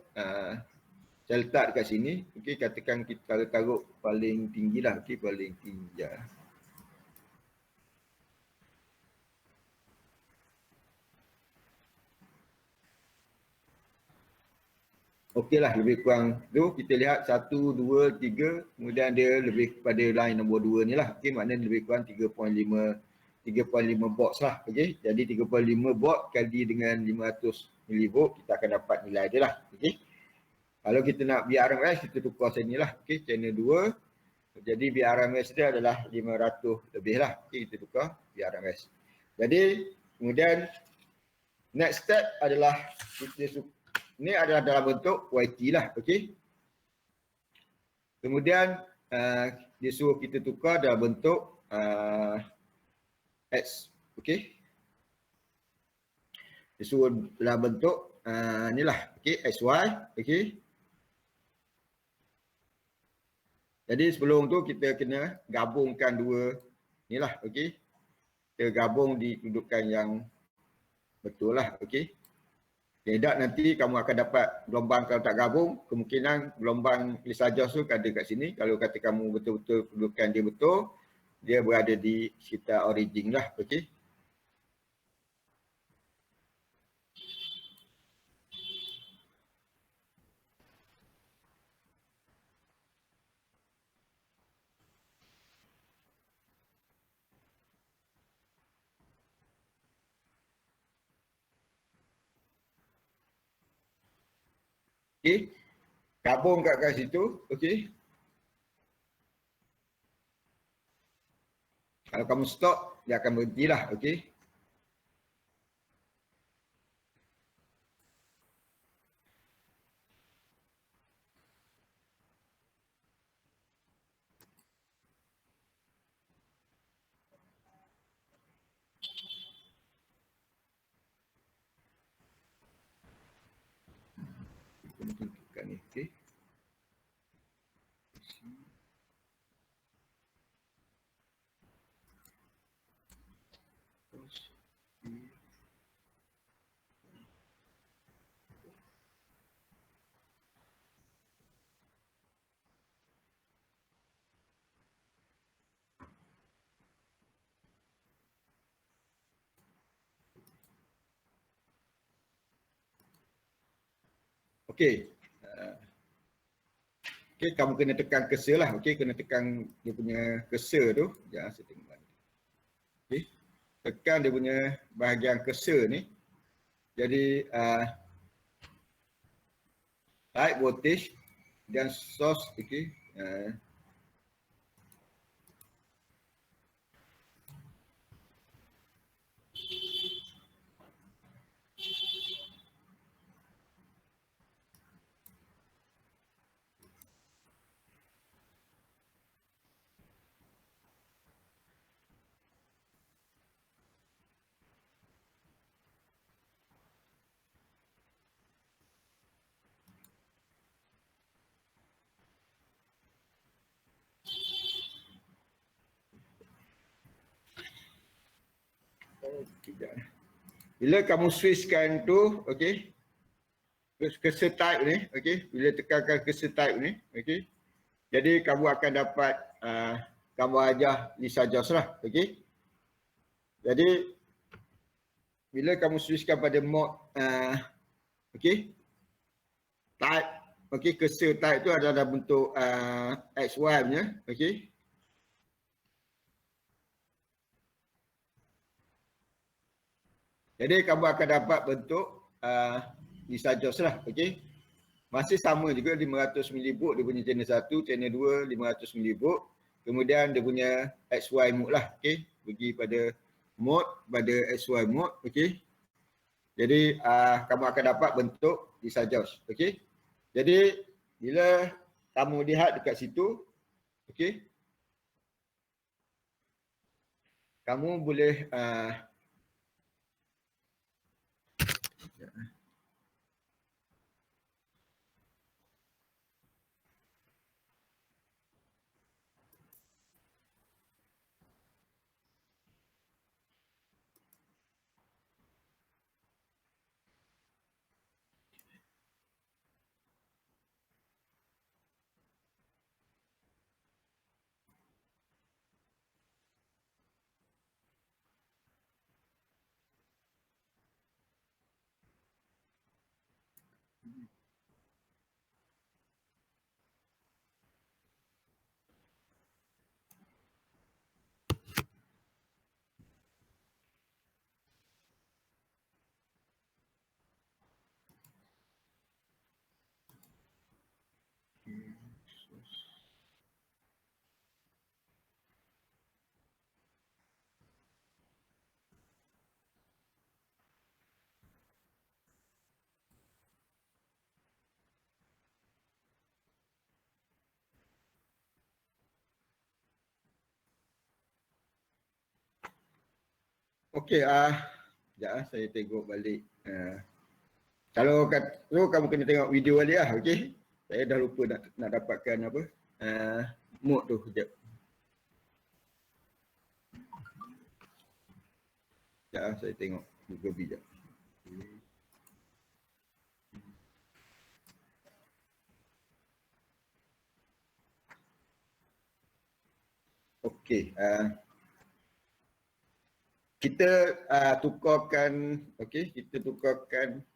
saya letak dekat sini. Okey, katakan kita taruh paling tinggi lah. Okey, paling tinggi. Okey lah, lebih kurang tu kita lihat 1, 2, 3, kemudian dia lebih kepada line nombor 2 ni lah. Okey, maknanya lebih kurang 3.5 box lah. Okey, jadi 3.5 box kali dengan 500 mV kita akan dapat nilai dia lah. Okey, kalau kita nak BRMS kita tukar sini lah. Okey, channel 2. Jadi BRMS dia adalah 500 lebih lah. Okey, kita tukar BRMS. Jadi kemudian next step adalah ini adalah dalam bentuk YT lah. Okey, kemudian dia suruh kita tukar dalam bentuk X. Okey, dia suruh dalam bentuk inilah. Okey, XY. Okey, jadi sebelum tu kita kena gabungkan dua ni lah. Okey, kita gabung di kedudukan yang betul lah. Okey, tidak nanti kamu akan dapat gelombang kalau tak gabung, kemungkinan gelombang Lisa Joss tu ada kat sini. Kalau kata kamu betul-betul kedudukan dia betul, dia berada di sekitar origin lah. Okey, okey, gabung kat situ. Okey, kalau kamu stop dia akan berhenti lah. Okey, tunjukkan ni. Okey, okey. Okey, kamu kena tekan cursor lah. Okey, kena tekan dia punya cursor tu. Jangan saya tengok lagi. Okey, tekan dia punya bahagian cursor ni. Jadi light voltage dan source. Okey, Kejap. Bila kamu switchkan tu, okey. Cursor type ni, okey. Bila tekankan cursor type ni, okey. Jadi kamu akan dapat gambar wajah Lisa Jones lah, okey. Jadi bila kamu switchkan pada mode okey. Type, okey, cursor type tu adalah bentuk XY punya, okey. Jadi kamu akan dapat bentuk Lisa Jones lah, okey. Masih sama juga 500 milivolt dia punya channel 1, channel 2 500 milivolt. Kemudian dia punya XY mode lah, okey. Pergi pada mode, pada XY mode, okey. Jadi kamu akan dapat bentuk Lisa Jones, okey. Jadi bila kamu lihat dekat situ, okey. Kamu boleh okey, sekejap saya tengok balik. Kalau kamu kena tengok video balik lah, okey. Saya dah lupa nak dapatkan apa, mode tu, sekejap. Sekejap saya tengok Google sekejap. Okey, kita tukarkan, okey, kita tukarkan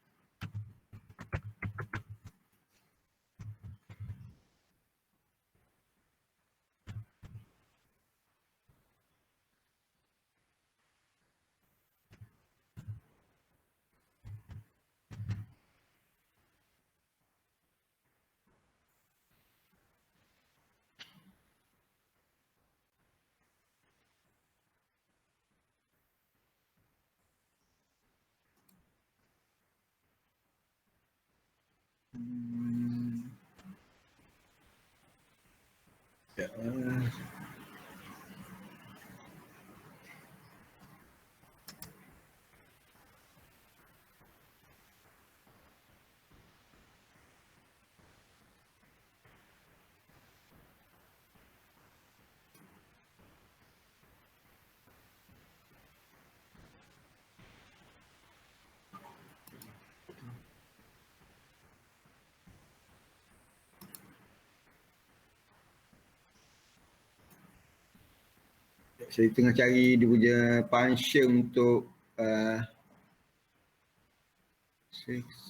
saya tengah cari dia punya function untuk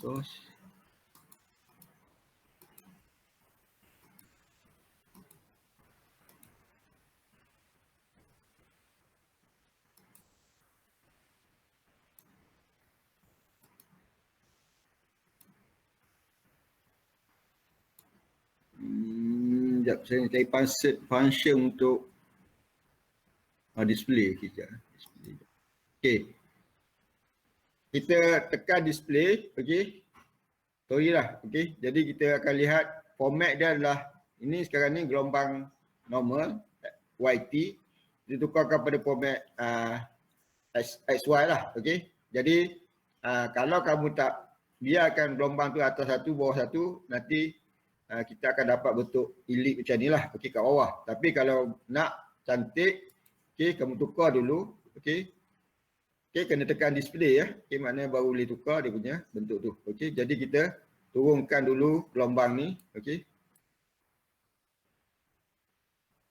source. Sekejap, saya nak cari function untuk display. Display. Okey. Kita tekan display, okey. Sorry lah, okey. Jadi kita akan lihat format dia adalah, ini sekarang ni gelombang normal, YT. Ditukarkan pada format XY lah, okey. Jadi kalau kamu tak biarkan gelombang tu atas satu, bawah satu, nanti kita akan dapat bentuk elip macam ni lah, okey, kat bawah. Tapi kalau nak cantik, okey, kamu tukar dulu, okey. Okey, kena tekan display ya. Okey, maknanya baru boleh tukar dia punya bentuk tu. Okey, jadi kita turunkan dulu gelombang ni. Okey.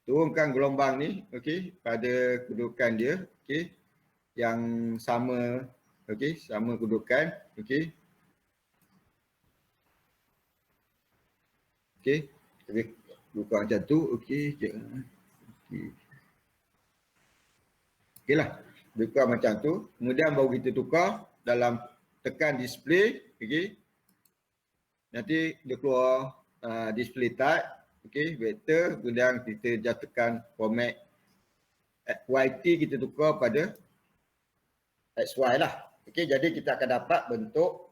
Turunkan gelombang ni, okey, pada kedudukan dia, okey, yang sama, okey, sama kedudukan, okey. Okey, lebih buka macam tu, okey, okey. Okeylah, buka macam tu, kemudian baru kita tukar dalam tekan display, okey. Nanti dia keluar display type, okey, vector, kemudian kita just tekan format YT, kita tukar pada XY lah. Okey, jadi kita akan dapat bentuk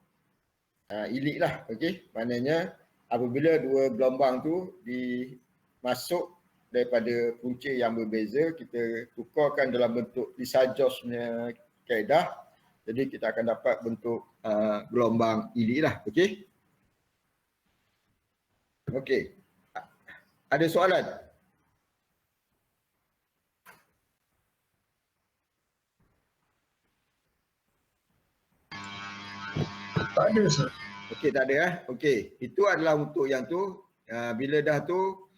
elite lah. Okey, maknanya apabila dua gelombang tu dimasuk daripada punca yang berbeza, kita tukarkan dalam bentuk Lissajous punya kaedah, jadi kita akan dapat bentuk gelombang elite lah. Okey. Okey. Ada soalan? tak ada sir. Okey, tak ada Okey, itu adalah untuk yang tu. Bila dah tu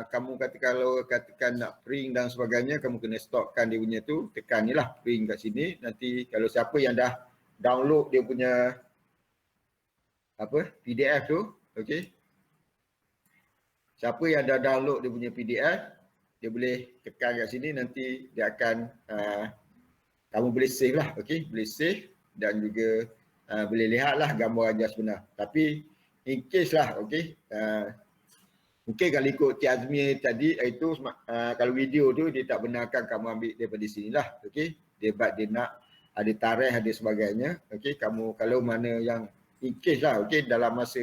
kamu kalau katakan nak print dan sebagainya, kamu kena stopkan dia punya tu, tekan ni lah print kat sini. Nanti kalau siapa yang dah download dia punya PDF tu, okey. Siapa yang dah download dia punya PDF, dia boleh tekan kat sini, nanti dia akan kamu boleh save lah, okey, boleh save dan juga boleh lihatlah gambar ajar sebenar. Tapi in case lah, okey, mungkin kalau ikut Cik Azmi tadi, itu kalau video tu dia tak benarkan kamu ambil daripada sini lah, okey. Dia nak ada tarikh, ada sebagainya, okey. Kamu kalau mana yang in case lah, okey, dalam masa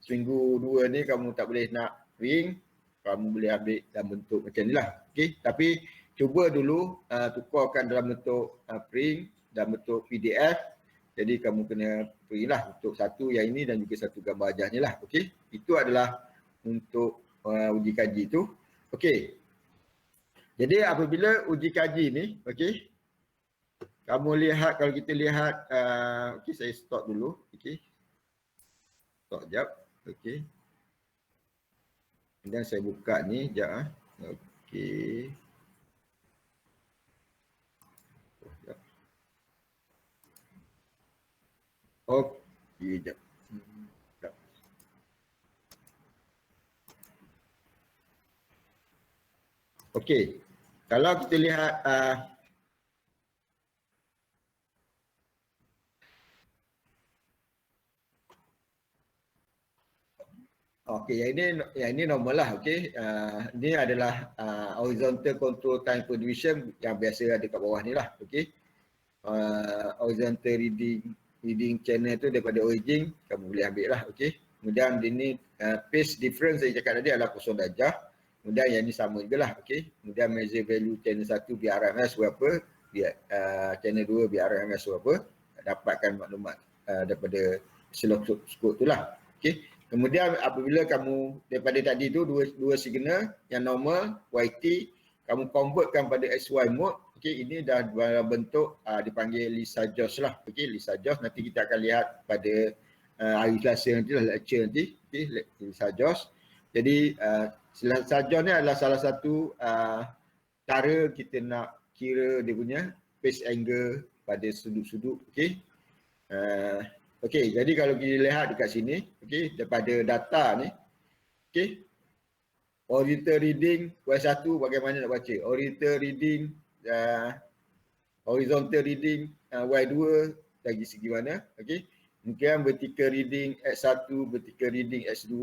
seminggu dua ni kamu tak boleh nak print, kamu boleh ambil dalam bentuk macam ni lah, okey. Tapi cuba dulu tukarkan dalam bentuk print, dalam bentuk PDF. Jadi kamu kena print lah untuk satu yang ini dan juga satu gambar ajar ni lah, okey. Itu adalah untuk uji kaji tu. Okey. Jadi apabila uji kaji ni, okey, kamu lihat, kalau kita lihat, okey, saya stop dulu, okey. Stop jap, okey. Dan saya buka ni jap. Okey. Okey, jap. Okey, kalau kita lihat okey, yang ini normal lah, okey. Ini adalah horizontal control time per division yang biasa ada kat bawah ni lah, okey. Horizontal reading channel tu daripada origin kamu boleh ambil lah, okey. Kemudian ini phase difference saya cakap tadi adalah 0 darjah. Kemudian yang ni sama juga lah, okey. Kemudian measure value channel 1 BRMS berapa, channel 2 BRMS berapa, dapatkan maklumat daripada oscilloscope tu lah, okey. Kemudian apabila kamu daripada tadi tu dua signal yang normal YT, kamu convertkan pada XY mode, okey, ini dah dalam bentuk dipanggil Lissajous lah, okey, Lissajous. Nanti kita akan lihat pada hari Selasa nanti lah, lecture nanti, okey, Lissajous. Jadi Lissajous ni adalah salah satu cara kita nak kira dia punya phase angle pada sudut-sudut, okey. Okey, jadi kalau kita lihat dekat sini, okey, daripada data ni, okey, horizontal reading Y1 bagaimana nak baca, horizontal reading Y2 dari segi mana, okey. Kemudian vertical reading X1, vertical reading X2,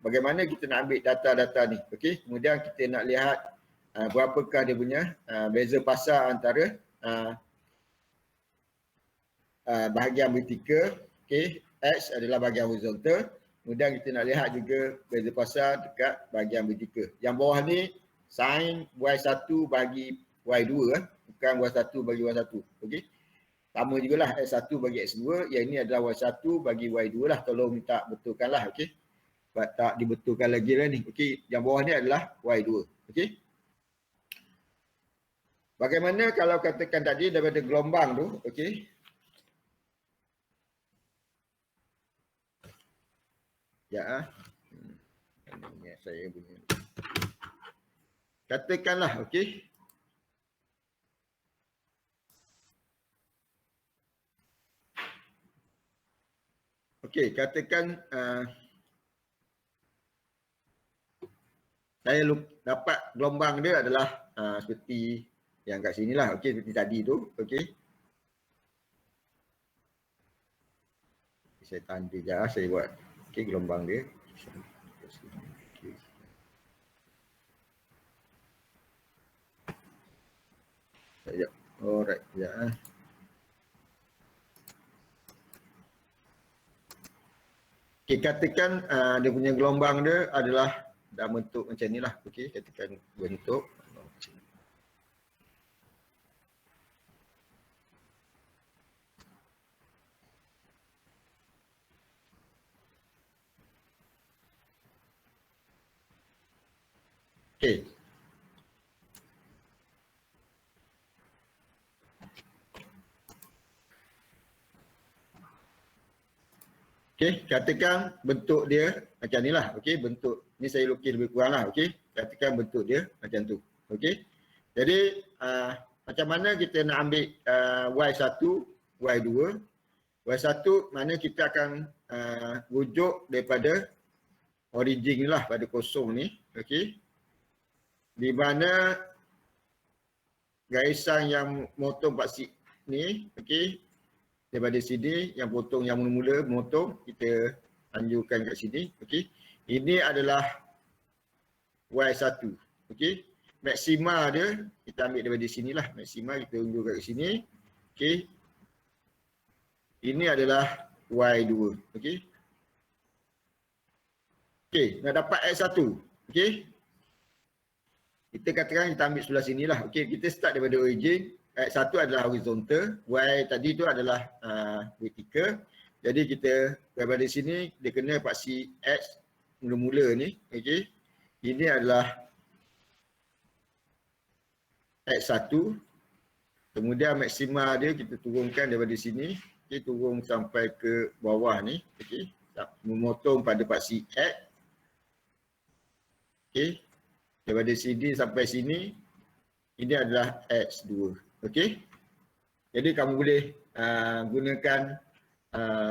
bagaimana kita nak ambil data-data ni, okey. Kemudian kita nak lihat berapakah dia punya beza pasar antara bahagian vertikal, okey, X adalah bahagian horizontal. Kemudian kita nak lihat juga beza pasar dekat bahagian vertikal. Yang bawah ni sin Y1 bagi Y2, bukan Y1 bagi Y1, okey. Sama jugalah X1 bagi X2, yang ini adalah Y1 bagi Y2 lah. Tolong minta betulkan lah, okey. Sebab tak dibetulkan lagi lah ni, okey. Yang bawah ni adalah Y2, okey. Bagaimana kalau katakan tadi daripada gelombang tu, okey. Ya. Ini saya punya. Katakanlah, okey. Okey, katakan saya dapat gelombang dia adalah seperti yang kat sini lah, okey, seperti tadi tu, okey. Saya tanda je, saya buat, okey, gelombang dia. Okay. Sekejap, alright, sekejap. Okey, katakan dia punya gelombang dia adalah dalam bentuk macam ni lah, okey, katakan bentuk. Okey. Okey, katakan bentuk dia macam ni lah, okey, bentuk ni saya lukis lebih kurang lah, okey. Katakan bentuk dia macam tu, okey. Jadi macam mana kita nak ambil Y1, Y2. Y1 mana kita akan rujuk daripada origin ni lah, pada kosong ni, okey. Di mana garisan yang motong paksi ni, okey, daripada sini yang potong yang mula-mula memotong kita anjurkan kat sini, okey. Ini adalah Y1, okey. Maksima dia kita ambil daripada sinilah, maksima kita unjuk kat sini, okey. Ini adalah Y2, okey. Okey, nak dapat X1, okey. Kita katakan kita ambil sebelah sinilah, okey. Kita start daripada origin. X1 adalah horizontal, Y tadi tu adalah vertical. Jadi kita daripada sini dia kena paksi X mula-mula ni, okey. Ini adalah X1. Kemudian maksima dia kita turunkan daripada sini, okey, turun sampai ke bawah ni, okey. Memotong pada paksi X. Okey. Daripada sini sampai sini ini adalah X2. Okey. Jadi kamu boleh gunakan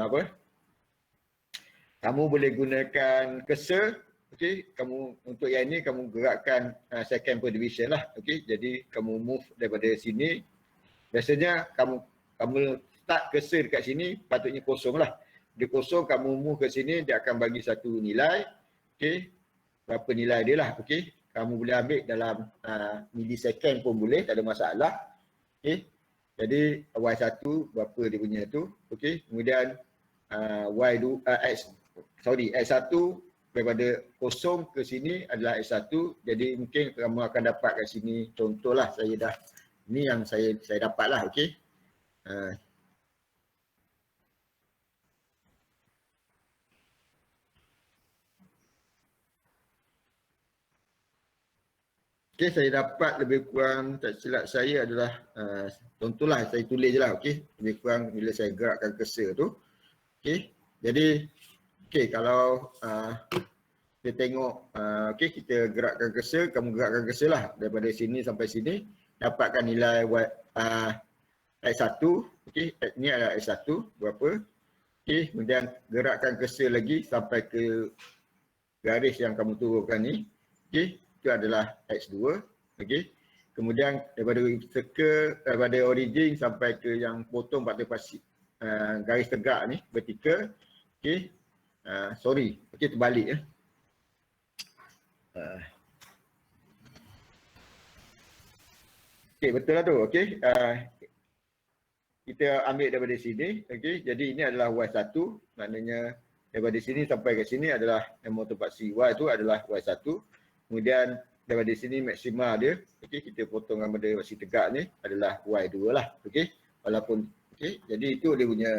apa? Kamu boleh gunakan cursor, okey. Kamu untuk yang ini kamu gerakkan second per division lah, okey. Jadi kamu move daripada sini. Biasanya kamu start cursor dekat sini patutnya kosong lah. Dia kosong, kamu move ke sini dia akan bagi satu nilai, okey. Berapa nilai dia lah, okey. Kamu boleh ambil dalam millisecond pun boleh, tak ada masalah. Okey. Jadi Y1 berapa dia punya tu, okey. Kemudian X1 daripada kosong ke sini adalah X1. Jadi mungkin kamu akan dapat kat sini, contohlah saya dah, ni yang saya dapat lah, okey. Okey, saya dapat lebih kurang, tak silap saya adalah contohlah saya tulis je lah, okey. Lebih kurang bila saya gerakkan cursor tu. Okey. Jadi okey, kalau kita tengok okey, kita gerakkan cursor, kamu gerakkan cursor lah daripada sini sampai sini, dapatkan nilai X1, okey. Ni adalah X1 berapa. Okey, kemudian gerakkan cursor lagi sampai ke garis yang kamu turunkan ni. Okey. Itu adalah X2, okey. Kemudian daripada circle, daripada origin sampai ke yang potong pada pasti garis tegak ni, vertical, okey. Sorry, okey, terbalik ya. Okey, betul lah tu, okey. Kita ambil daripada sini, okey. Jadi ini adalah Y1, maknanya daripada sini sampai ke sini adalah yang potong paksi Y tu adalah Y1. Kemudian daripada sini maksima dia, okey, kita potong pada paksi tegak ni adalah Y2 lah, okey. Walaupun okey, jadi itu dia punya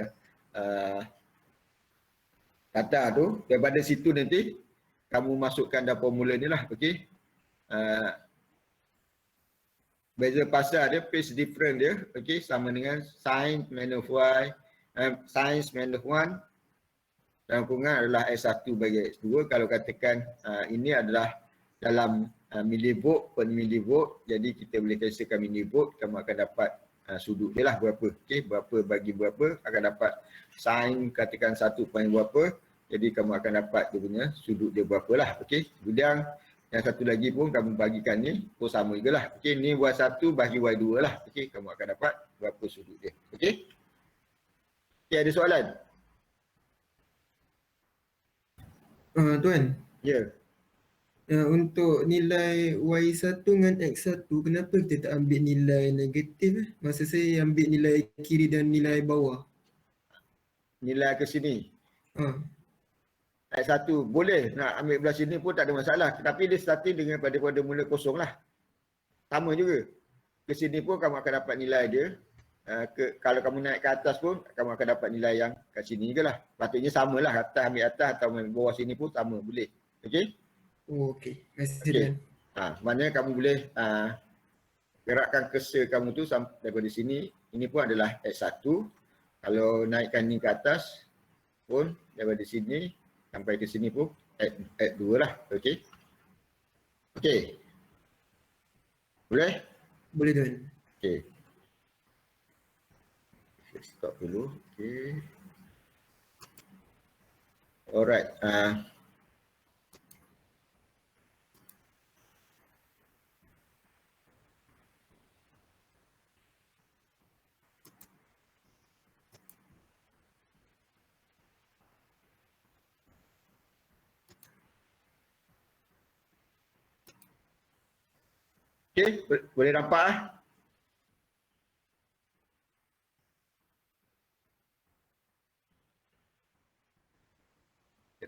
kata tu. Daripada situ nanti kamu masukkan dalam formula ni lah, okey. Beza pasal dia, phase difference dia, okey, sama dengan sin minus y, sin minus 1 dalam kurungan adalah x1 bagi x2. Kalau katakan ini adalah dalam milivolt per milivolt, jadi kita boleh cancel milivolt, kamu akan dapat sudut dia lah berapa. Okey, berapa bagi berapa akan dapat sin katakan 1 point berapa, jadi kamu akan dapat dia punya sudut dia berapa lah. Okey, kemudian yang satu lagi pun kamu bagikan ni pun sama juga lah. Okey, ni y1 bagi y2 lah. Okey, kamu akan dapat berapa sudut dia. Okey. Okey, ada soalan? Tuan, Ya. untuk nilai Y1 dengan X1, kenapa kita tak ambil nilai negatif? Maksud saya ambil nilai kiri dan nilai bawah. Nilai ke sini. Ha. X1 boleh nak ambil belah sini pun tak ada masalah. Tapi dia starting dengan pada mula kosong lah. Sama juga. Ke sini pun kamu akan dapat nilai dia. Kalau kamu naik ke atas pun kamu akan dapat nilai yang kat sini juga lah. Patutnya samalah, atas ambil atas atau ambil bawah sini pun sama, boleh. Okey? Oh, okey. Terima kasih, Okey. Tuan. Maknanya kamu boleh gerakkan cursor kamu tu daripada sini. Ini pun adalah X1. Kalau naikkan ni ke atas pun daripada sini sampai ke sini pun X2 lah. Okey? Okey. Boleh? Boleh, Tuan. Okey. Stop dulu. Okey. Alright. Okey, boleh nampak ah?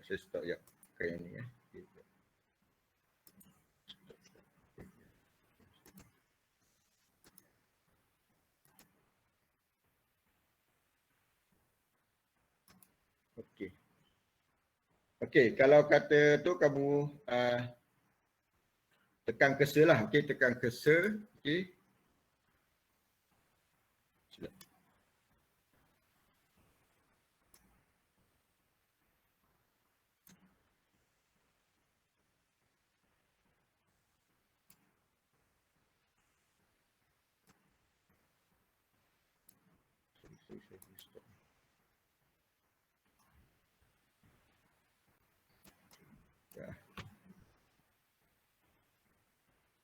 Saya stop ya. Kayak ni ya. Okey. Okey, kalau kata tu kamu tekan cursor lah. Okey, tekan cursor. Okey.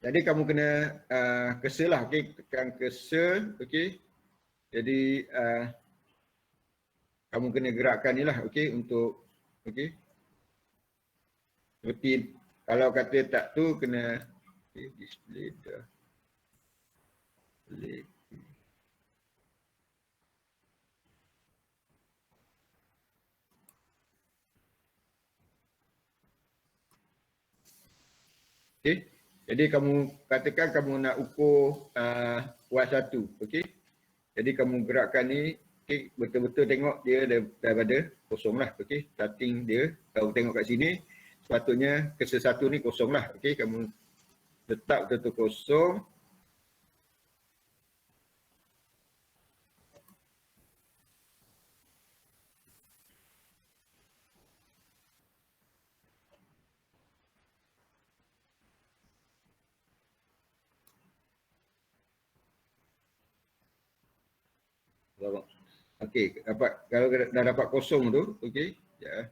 Jadi kamu kena cursor lah, okey, tekan cursor, okey. Jadi kamu kena gerakkan ni lah, okey, untuk okey. Seperti kalau kata tak tu kena okay, display dah. Play. Okey. Jadi kamu katakan kamu nak ukur Y1, okey. Jadi kamu gerakkan ni, okey, betul-betul tengok dia daripada kosong lah, okey. Starting dia, kalau tengok kat sini, sepatutnya cursor 1 ni kosong lah, okey. Kamu letak betul-betul kosong. Okey, kalau dah dapat kosong tu, okey. Ya.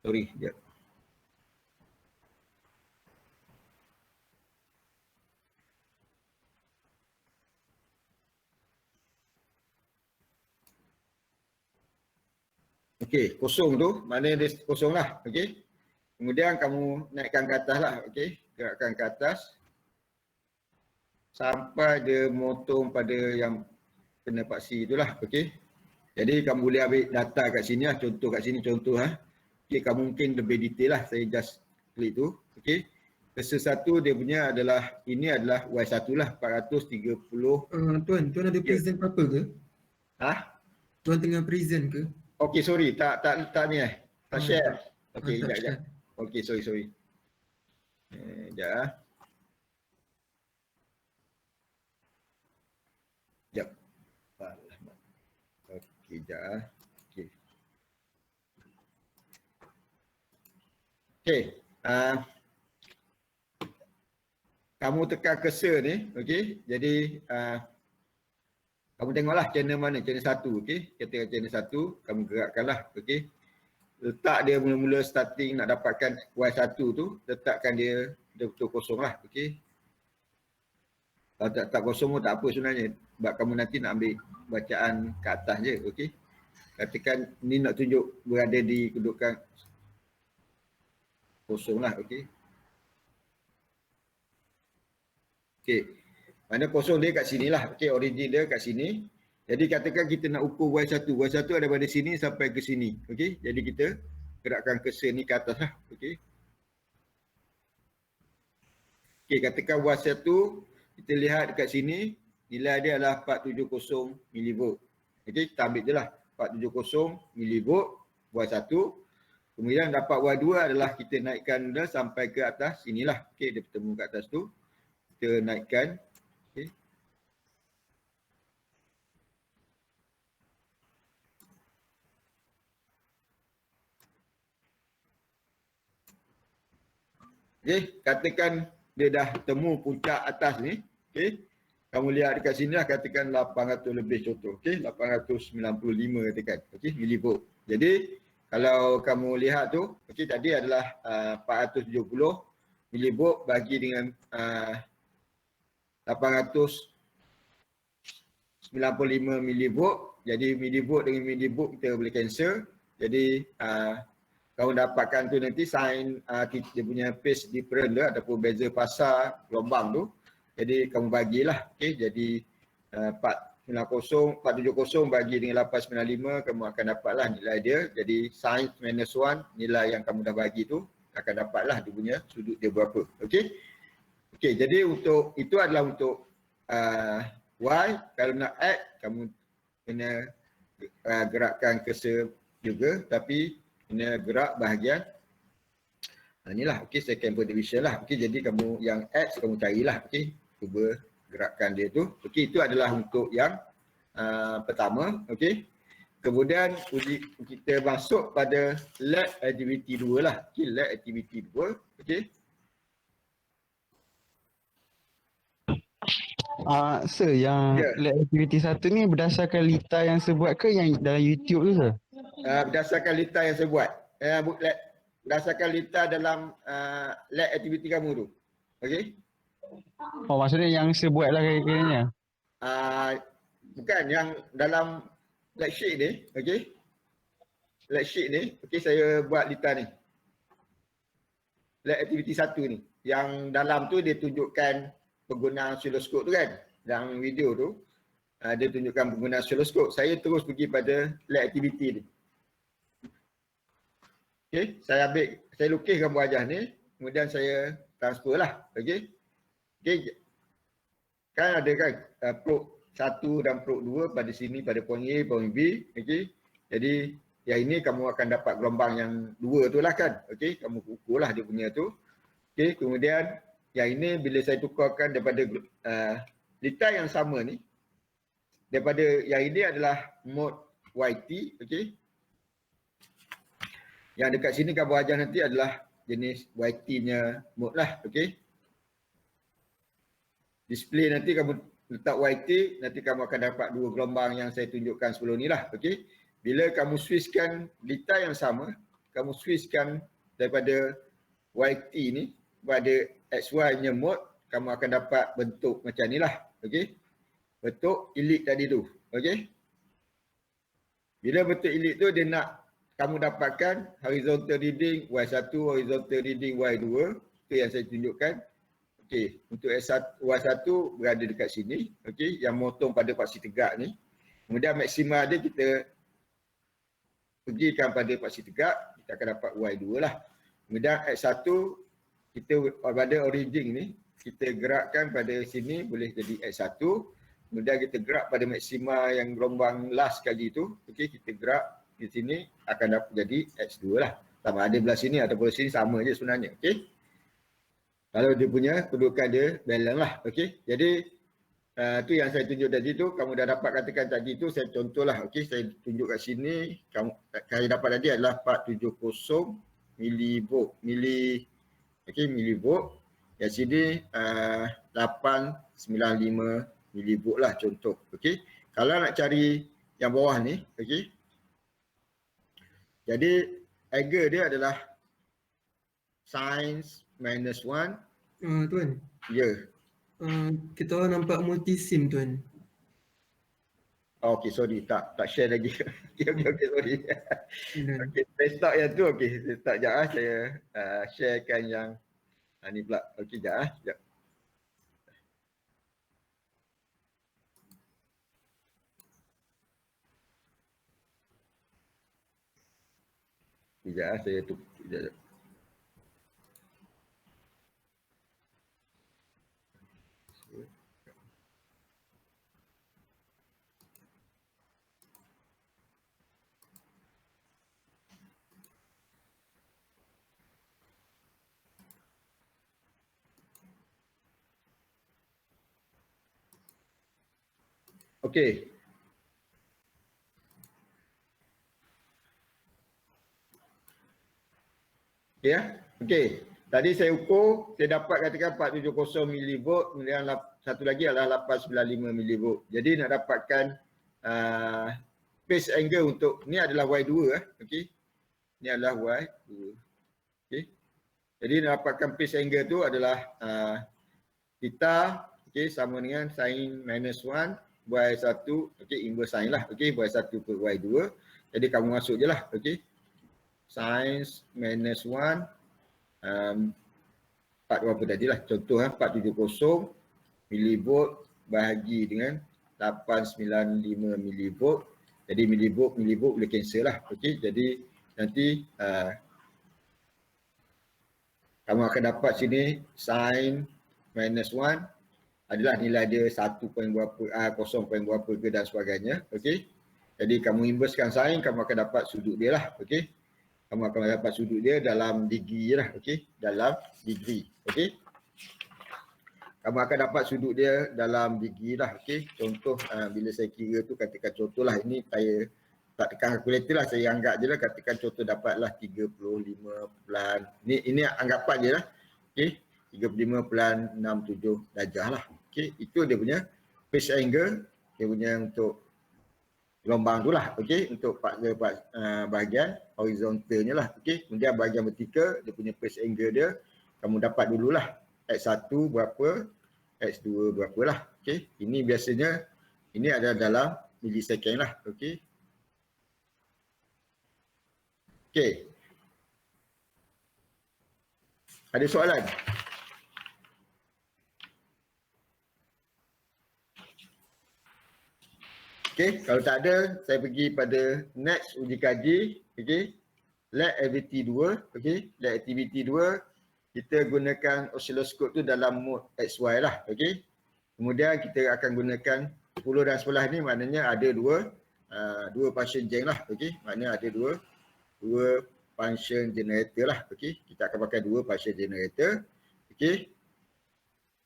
Sorry, ya. Okey, kosong tu, maknanya dia kosong lah, okey. Kemudian kamu naikkan ke atas lah, okey. Gerakkan ke atas. Sampai dia motong pada yang kena paksi itulah, okey. Jadi kamu boleh ambil data kat sini lah, contoh kat sini contoh lah. Okey, kamu mungkin lebih detail lah, saya just klik tu, okey. Cursor 1 dia punya adalah, ini adalah Y1 lah, 430. Tuan ada present apa ke? Ha? Tuan tengah present ke? Okey, sorry, tak ni tak share. Okey, tak sekejap. share. Okey, sorry. Sekejap ah. Sekejap. Okey. Okey. Kamu tekan cursor ni, okey. Jadi kamu tengoklah channel mana, channel 1, okey. Kita channel 1, kamu gerakkanlah, okey. Letak dia mula-mula starting nak dapatkan Y1 tu, letakkan dia betul kosong lah, okey. Kalau tak kosong pun tak apa sebenarnya. Sebab kamu nanti nak ambil bacaan ke atas je, okey. Katakan ni nak tunjuk berada di kedudukan kosong lah, okey. Okey. Mana kosong dia kat sini lah, okey. Origin dia kat sini. Jadi katakan kita nak ukur Y1. Y1 ada pada sini sampai ke sini, okey. Jadi kita gerakkan cursor ni ke atas lah, okey. Okey, katakan Y1 kita lihat dekat sini, nilai dia adalah 470 mV. Okey, kita ambil je lah 470 mV Y1. Kemudian dapat Y2 adalah kita naikkan dia sampai ke atas sinilah. Okey, dia bertemu kat atas tu. Kita naikkan. Okey. Okey, katakan dia dah temu puncak atas ni. Okey. Kamu lihat dekat sini lah, katakan 800 lebih contoh. Okey, 895 katakan. Okey, milivolt. Jadi kalau kamu lihat tu, okey, tadi adalah 470 milivolt bagi dengan 895 milivolt. Jadi milivolt dengan milivolt kita boleh cancel. Jadi kamu dapatkan tu nanti sign dia punya phase difference tu ataupun beza fasa gelombang tu. Jadi kamu bagilah. Okey, jadi 470 bagi dengan 895, kamu akan dapatlah nilai dia. Jadi sin -1 nilai yang kamu dah bagi tu akan dapatlah dia punya sudut dia berapa. Okey. Okey, jadi untuk itu adalah untuk Y. Kalau nak X, kamu kena gerakkan cursor juga, tapi kena gerak bahagian inilah. Okey, second point division lah. Okey, jadi kamu yang X kamu carilah. Okey, cuba gerakkan dia tu. Okey, itu adalah untuk yang pertama. Okey. Kemudian kita masuk pada lab activity 2 lah. Okey, lab activity 2. Okey. Sir, yang lab activity 1 ni berdasarkan Lita yang saya buat ke yang dalam YouTube tu, sir? Berdasarkan Lita yang saya buat. Berdasarkan Lita dalam lab activity kamu tu. Okey. Oh, maksudnya yang saya buat lah kira-kiranya? Bukan, yang dalam lab sheet ni, okey. Lab sheet ni, okey, saya buat Lita ni. Lab activity 1 ni. Yang dalam tu dia tunjukkan penggunaan oscilloscope tu kan. Dalam video tu, dia tunjukkan penggunaan oscilloscope. Saya terus pergi pada lab activity ni. Okey, saya lukis gambar wajah ni, kemudian saya transfer lah, okey. Okey. Kan ada kan probe 1 dan probe 2 pada sini, pada point A, point B, okey. Jadi yang ini kamu akan dapat gelombang yang 2 tu lah kan. Okey, kamu ukurlah dia punya tu. Okey, kemudian yang ini bila saya tukarkan daripada Lita yang sama ni, daripada yang ini adalah mode YT, okey. Yang dekat sini gambar wajah nanti adalah jenis YT-nya mode lah, okey. Display nanti kamu letak YT, nanti kamu akan dapat 2 gelombang yang saya tunjukkan sebelum ni lah, okey. Bila kamu switchkan Lita yang sama, kamu switchkan daripada YT ni pada XY-nya mode, kamu akan dapat bentuk macam ni lah, okey. Bentuk elite tadi tu, okey. Bila bentuk elite tu dia nak kamu dapatkan horizontal reading Y1, horizontal reading Y2. Itu yang saya tunjukkan. Okey, untuk Y1 berada dekat sini. Okey, yang motong pada paksi tegak ni. Kemudian maksima dia kita pergikan pada paksi tegak, kita akan dapat Y2 lah. Kemudian X1 kita pada origin ni, kita gerakkan pada sini boleh jadi X1. Kemudian kita gerak pada maksima yang gelombang last kali tu. Okey, kita gerak di sini akan dapat jadi X2 lah. Sama ada belah sini ataupun sini sama je sebenarnya. Okey. Kalau dia punya kedudukan dia balance lah. Okey. Jadi tu yang saya tunjuk tadi tu, kamu dah dapat katakan tadi tu, saya contohlah, okey, saya tunjuk kat sini, saya dapat tadi adalah 470 milivolt, milivolt. Yang sini 895 milivolt lah contoh, okey. Kalau nak cari yang bawah ni, okey. Jadi angle dia adalah sin -1. Tuan, Ya. kita orang nampak multi-sim tuan. Okey, sorry, tak share lagi. Okey, sorry. Dan Okey, saya start yang tu, okey. Saya start sekejap saya sharekan yang ni pula. Okey, sekejap sekejap. Sekejap saya tu. Sekejap. Okey. Okey ya. Okey. Tadi saya ukur, saya dapat katakan 470 milivolt, kemudian satu lagi adalah 895 milivolt. Jadi nak dapatkan phase angle untuk ni adalah Y2 okey. Ni adalah Y2. Okey. Jadi nak dapatkan phase angle tu adalah theta okey sama dengan sin -1 Y1 okey inverse sin lah okey Y1 per Y2. Jadi kamu masuk je lah okey. Sin -1 4 berapa tadilah contoh 470 milivolt bahagi dengan 895 milivolt. Jadi milivolt boleh cancel lah okey. Jadi nanti kamu akan dapat sini sin -1 adalah nilai dia 1 poin berapa 0 poin berapa ke dan sebagainya okey. Jadi kamu inversekan sin, kamu akan dapat sudut dia lah okey. Kamu akan dapat sudut dia dalam degree lah okey, dalam degree okey. Kamu akan dapat sudut dia dalam degree lah okey. Contoh bila saya kira tu katakan contohlah ini saya tak tekan kalkulator lah, saya anggap je lah katakan contoh dapatlah 35 ini anggapan je lah okey, 35.67 darjah lah okey. Itu dia punya phase angle, dia punya untuk gelombang tu lah okey, untuk bahagian horizontalnya lah okey. Kemudian bahagian vertikal dia punya phase angle dia kamu dapat dululah x1 berapa, x2 berapa lah okey. Ini biasanya ini ada dalam millisecond lah okey. Okey. Ada soalan? Okey, kalau tak ada, saya pergi pada next uji kaji, okey. Lab activity 2, okey. Lab activity 2, kita gunakan oscilloscope tu dalam mode XY lah, okey. Kemudian kita akan gunakan 10 dan 11 ni maknanya ada dua function gen lah, okey. Maknanya ada dua function generator lah, okey. Kita akan pakai dua function generator, okey.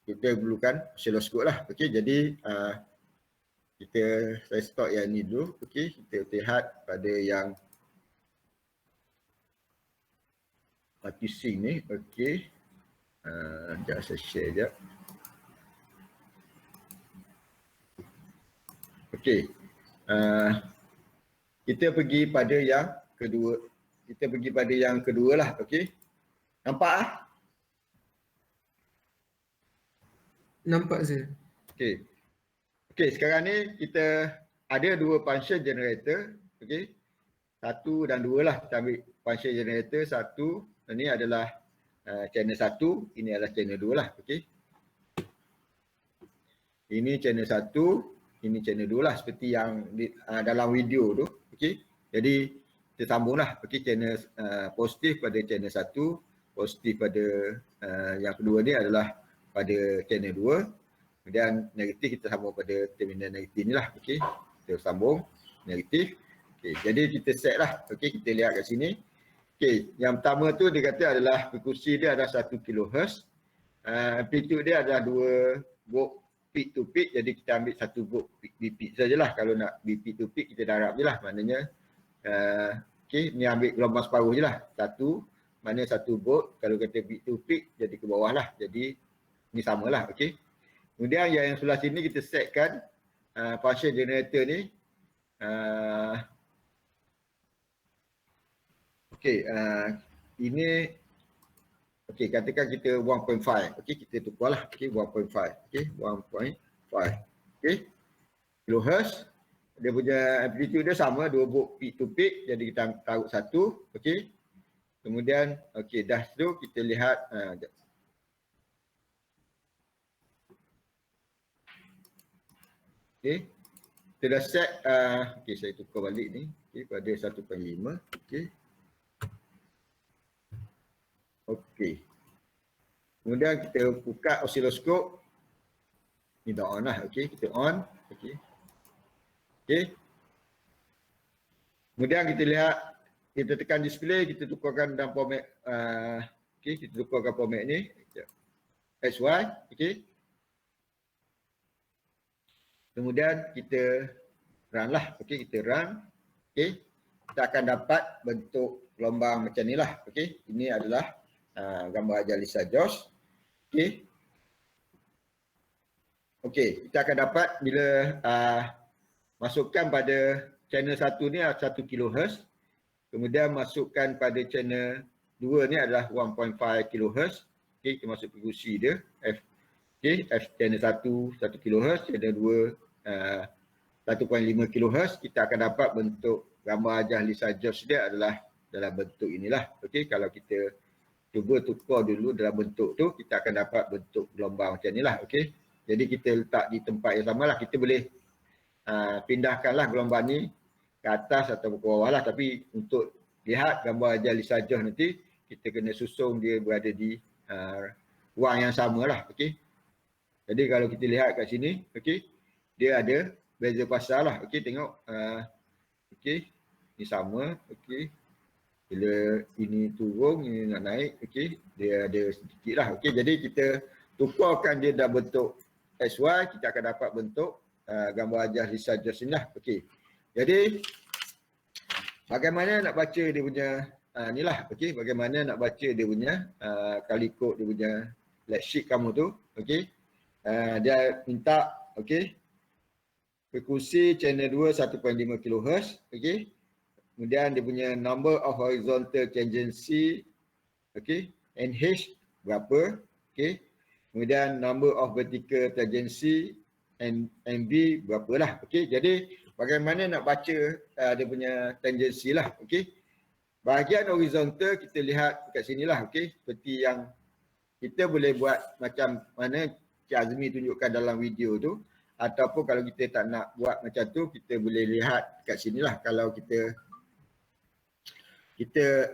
Kita perlukan oscilloscope lah, okey. Jadi saya stop yang ni dulu, okey. Kita lihat pada yang partising ni, okey. Sekejap saya share sekejap. Okey. Kita pergi pada yang kedua. Kita pergi pada yang kedua lah, okey. Nampak nampak saya. Okey. Okey, sekarang ni kita ada dua function generator, okey. Satu dan dua lah, kita ambil function generator satu, ini adalah channel satu, ini adalah channel dua lah, okey. Ini channel satu, ini channel dua lah seperti yang dalam video tu, okey. Jadi kita sambunglah, okey, channel positif pada channel satu, positif pada yang kedua ni adalah pada channel dua. Kemudian negatif kita sambung pada terminal negatif ni lah, okey. Kita sambung negatif. Okey, jadi kita set lah, okey, kita lihat kat sini. Okey, yang pertama tu dia kata adalah frekuensi dia adalah 1 kHz. Amplitude dia adalah 2 volt peak to peak, jadi kita ambil satu volt peak sajalah. Kalau nak peak to peak kita darab je lah. Maknanya okey, ni ambil gelombang separuh je lah. Mana 1 volt, kalau kata peak to peak jadi ke bawah lah. Jadi ni samalah, okey. Kemudian yang sebelah sini kita setkan function generator ni. Okey, ini okey, katakan kita 1.5. Okey, kita tukarlah. Okey, 1.5. Okey, 1.5. Okey. Kilohertz. Dia punya amplitude dia sama 2 volt peak to peak, jadi kita taruh 1. Okey. Kemudian okey, dah tu kita lihat okey. Kita dah set okey, saya tukar balik ni. Okey, pada 1.5. Okey. Okey. Kemudian kita buka osiloskop. Ni dah on lah. Okey, kita on. Okey. Okey. Kemudian kita lihat, kita tekan display, kita tukarkan dalam format okey, kita tukarkan format ni. XY, okey. Kemudian kita run lah. Okey, kita run. Okey. Kita akan dapat bentuk gelombang macam ni lah. Okey. Ini adalah gambar ajar Lisa Josh. Okey. Okey, kita akan dapat bila masukkan pada channel 1 ni 1 kHz. Kemudian masukkan pada channel 2 ni adalah 1.5 kHz. Okey, kita masuk frekuensi dia. Okey, channel 1 kHz, channel 2 1.5 kHz. Kita akan dapat bentuk gambar ajar Lisa Josh dia adalah dalam bentuk inilah. Okey, kalau kita cuba tukar dulu dalam bentuk tu, kita akan dapat bentuk gelombang macam inilah. Okey. Jadi kita letak di tempat yang samalah. Kita boleh pindahkanlah gelombang ni ke atas atau ke bawah lah. Tapi untuk lihat gambar ajar Lisa Josh nanti, kita kena susung dia berada di ruang yang samalah. Okey. Jadi kalau kita lihat kat sini, okey, dia ada beza pasal lah. Okey, tengok. Okey, ni sama. Okey. Bila ini turun, ini nak naik, okey, dia ada sedikit lah. Okey, jadi kita tukarkan dia dalam bentuk XY, kita akan dapat bentuk gambar ajar Lisa Josh ni lah. Okey, jadi bagaimana nak baca dia punya ni lah. Okey, bagaimana nak baca dia punya kalau ikut dia punya flat sheet kamu tu. Okey, dia minta, okey, frekuensi channel 2 1.5 kHz. Okey. Kemudian dia punya number of horizontal tangency, okay, NH berapa, okay. Kemudian number of vertical tangency NB berapa lah, okay. Jadi bagaimana nak baca dia punya tangency lah, okay. Bahagian horizontal kita lihat kat sini lah, okay. Seperti yang kita boleh buat macam mana Cik Azmi tunjukkan dalam video tu, ataupun kalau kita tak nak buat macam tu, kita boleh lihat kat sini lah. Kalau kita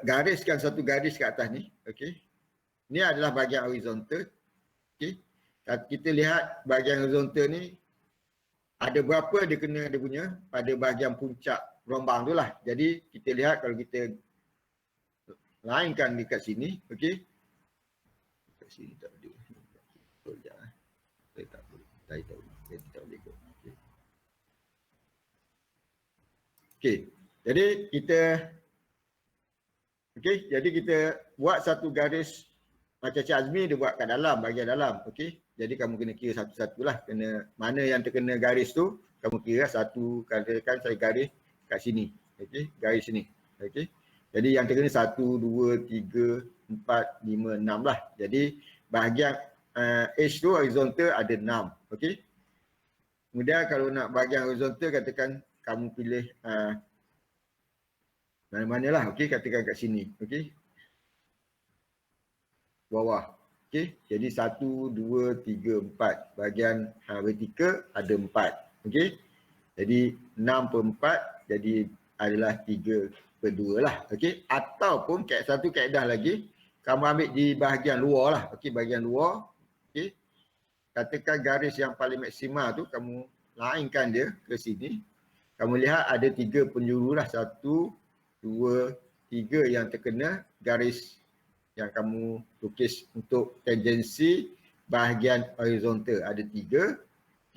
gariskan satu garis kat atas ni, okey. Ni adalah bahagian horizontal. Okey. Kita lihat bahagian horizontal ni ada berapa dia kena dia punya pada bahagian puncak gelombang tu lah. Jadi kita lihat kalau kita lainkan dekat sini, okey. Kat sini tak ada. Sekejap. Saya tak boleh. Saya tak boleh ikut. Okey. Okey. Jadi kita okey, jadi kita buat satu garis macam Cik Azmi dia buat kat dalam, bahagian dalam. Okey, jadi kamu kena kira satu-satu lah. Kena, mana yang terkena garis tu, kamu kira satu, katakan saya garis kat sini. Okey, garis sini. Okey, jadi yang terkena 1, 2, 3, 4, 5, 6 lah. Jadi bahagian H tu horizontal ada 6. Okey, kemudian kalau nak bahagian horizontal, katakan kamu pilih mana-mana lah, okey, katakan kat sini, okey. Bawah, okey. Jadi 1, 2, 3, 4. Bahagian vertikal ada 4, okey. Jadi 6/4 jadi adalah 3/2 lah, okey. Ataupun satu kaedah lagi, kamu ambil di bahagian luar lah, okey, bahagian luar, okey. Katakan garis yang paling maksima tu, kamu lainkan dia ke sini. Kamu lihat ada 3 penjuru lah, 1, 2, 3 yang terkena garis yang kamu lukis untuk tangensi bahagian horizontal ada 3.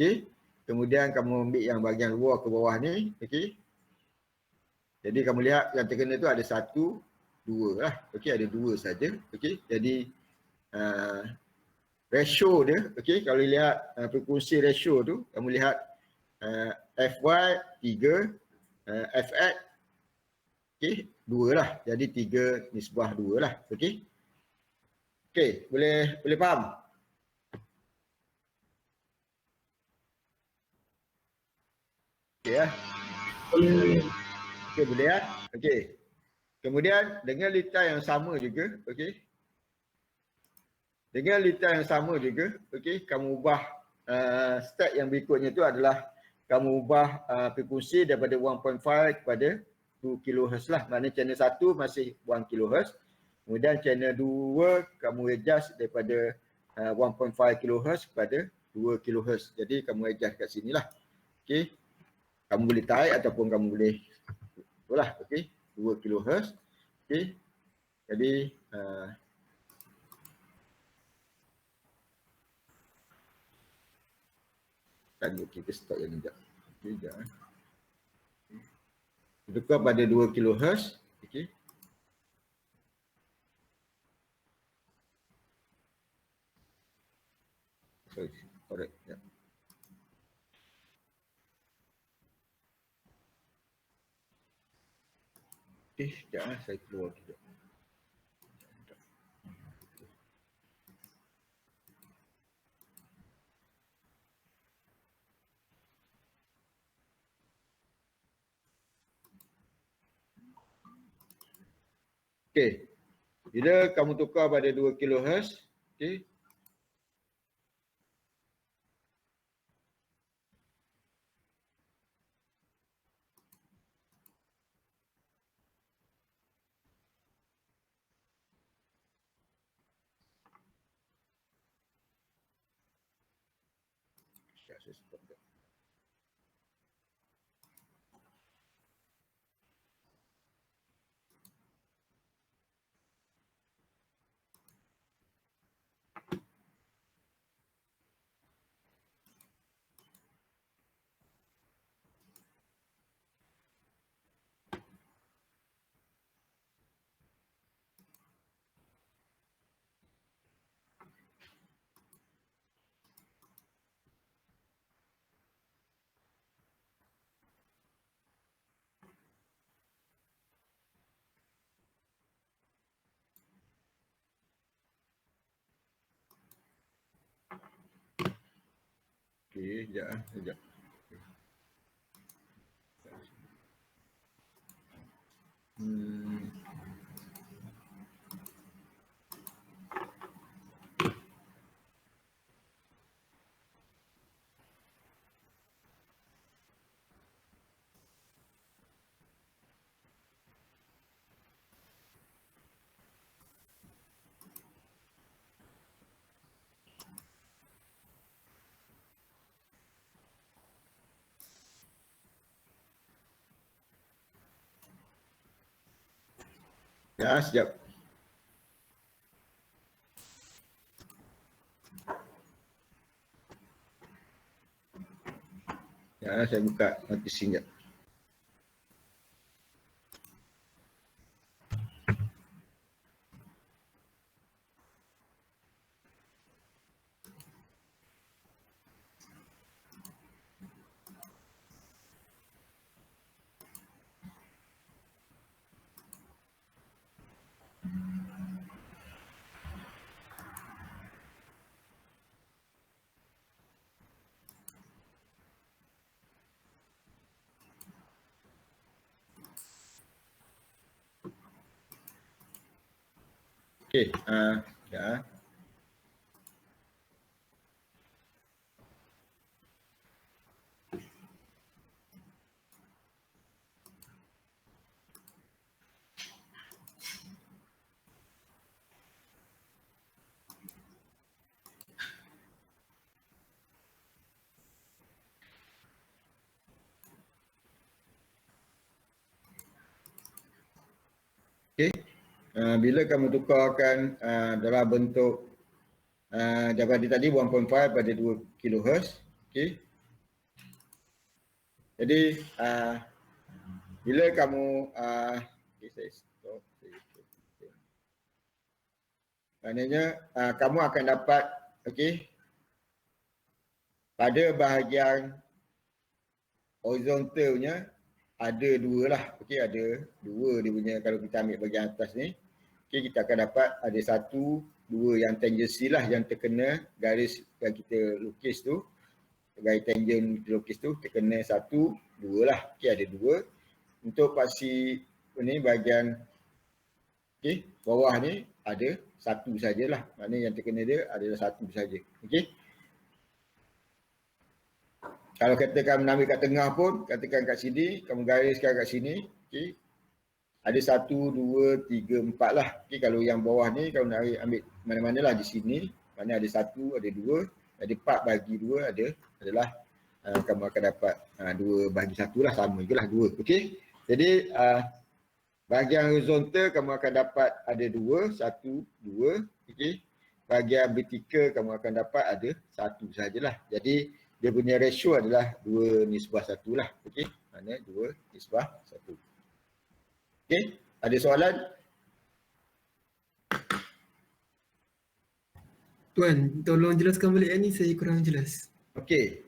okey. Kemudian kamu ambil yang bahagian luar ke bawah ni, okey. Jadi kamu lihat yang terkena tu ada 1, 2 lah. Okey, ada 2 saja. Okey. Jadi ratio dia, okey, kalau lihat frekuensi ratio tu, kamu lihat FY 3, FX okey 2 lah. Jadi 3 nisbah 2 lah. Okey. Okey, boleh faham? Okey ya. Okey, boleh ya. Okey. Kemudian dengan lita yang sama juga, okey. Dengan lita yang sama juga, okey, kamu ubah step yang berikutnya tu adalah kamu ubah frekuensi daripada 1.5 kepada 2 kHz lah. Maknanya channel 1 masih 1 kHz. Kemudian channel 2 kamu adjust daripada 1.5 kHz kepada 2 kHz. Jadi kamu adjust kat sini lah. Okey. Kamu boleh tarik ataupun kamu boleh itulah, okey. 2 kHz. Okey. Jadi tadi kita stop yang ni sekejap. Okey, sekejap. Tukar pada 2 kHz. Okey. Sorry, correct. Ya. Okey, sekejap saya keluar juga. Okey. Bila kamu tukar pada 2 kHz, okey. Saya stop dah. Okey, sekejap. Ya, sekejap. Ya, saya buka notising sekejap. Okey, ya. Okey. Bila kamu tukarkan dalam bentuk daripada tadi 1.5 pada 2 kHz, okey. Jadi bila kamu okay, saya stop. Maknanya kamu akan dapat okey pada bahagian horizontalnya ada dua lah. Okey, ada dua dia punya kalau kita ambil bahagian atas ni. Okey, kita akan dapat ada satu, dua yang tangency lah yang terkena garis yang kita lukis tu. Garis tangent kita lukis tu terkena satu, dua lah. Okey, ada dua. Untuk paksi ni bahagian okey, bawah ni ada satu sajalah. Maknanya yang terkena dia adalah satu saja. Okey. Kalau katakan ambil kat tengah pun, katakan kat sini, kamu gariskan kat sini, okey. Ada 1, 2, 3, 4 lah. Okey, kalau yang bawah ni kamu nak ambil mana-manalah di sini, mana ada 1, ada 2, ada 4 bagi 2 adalah kamu akan dapat 2 bagi 1 lah, sama je lah 2. Okey. Jadi bahagian horizontal kamu akan dapat ada 2, 1, 2, okey. Bahagian vertikal kamu akan dapat ada 1 sajalah. Jadi dia punya ratio adalah 2:1 lah. Okey. Mana 2:1. Okey. Ada soalan? Tuan, tolong jelaskan balik yang ni, saya kurang jelas. Okey.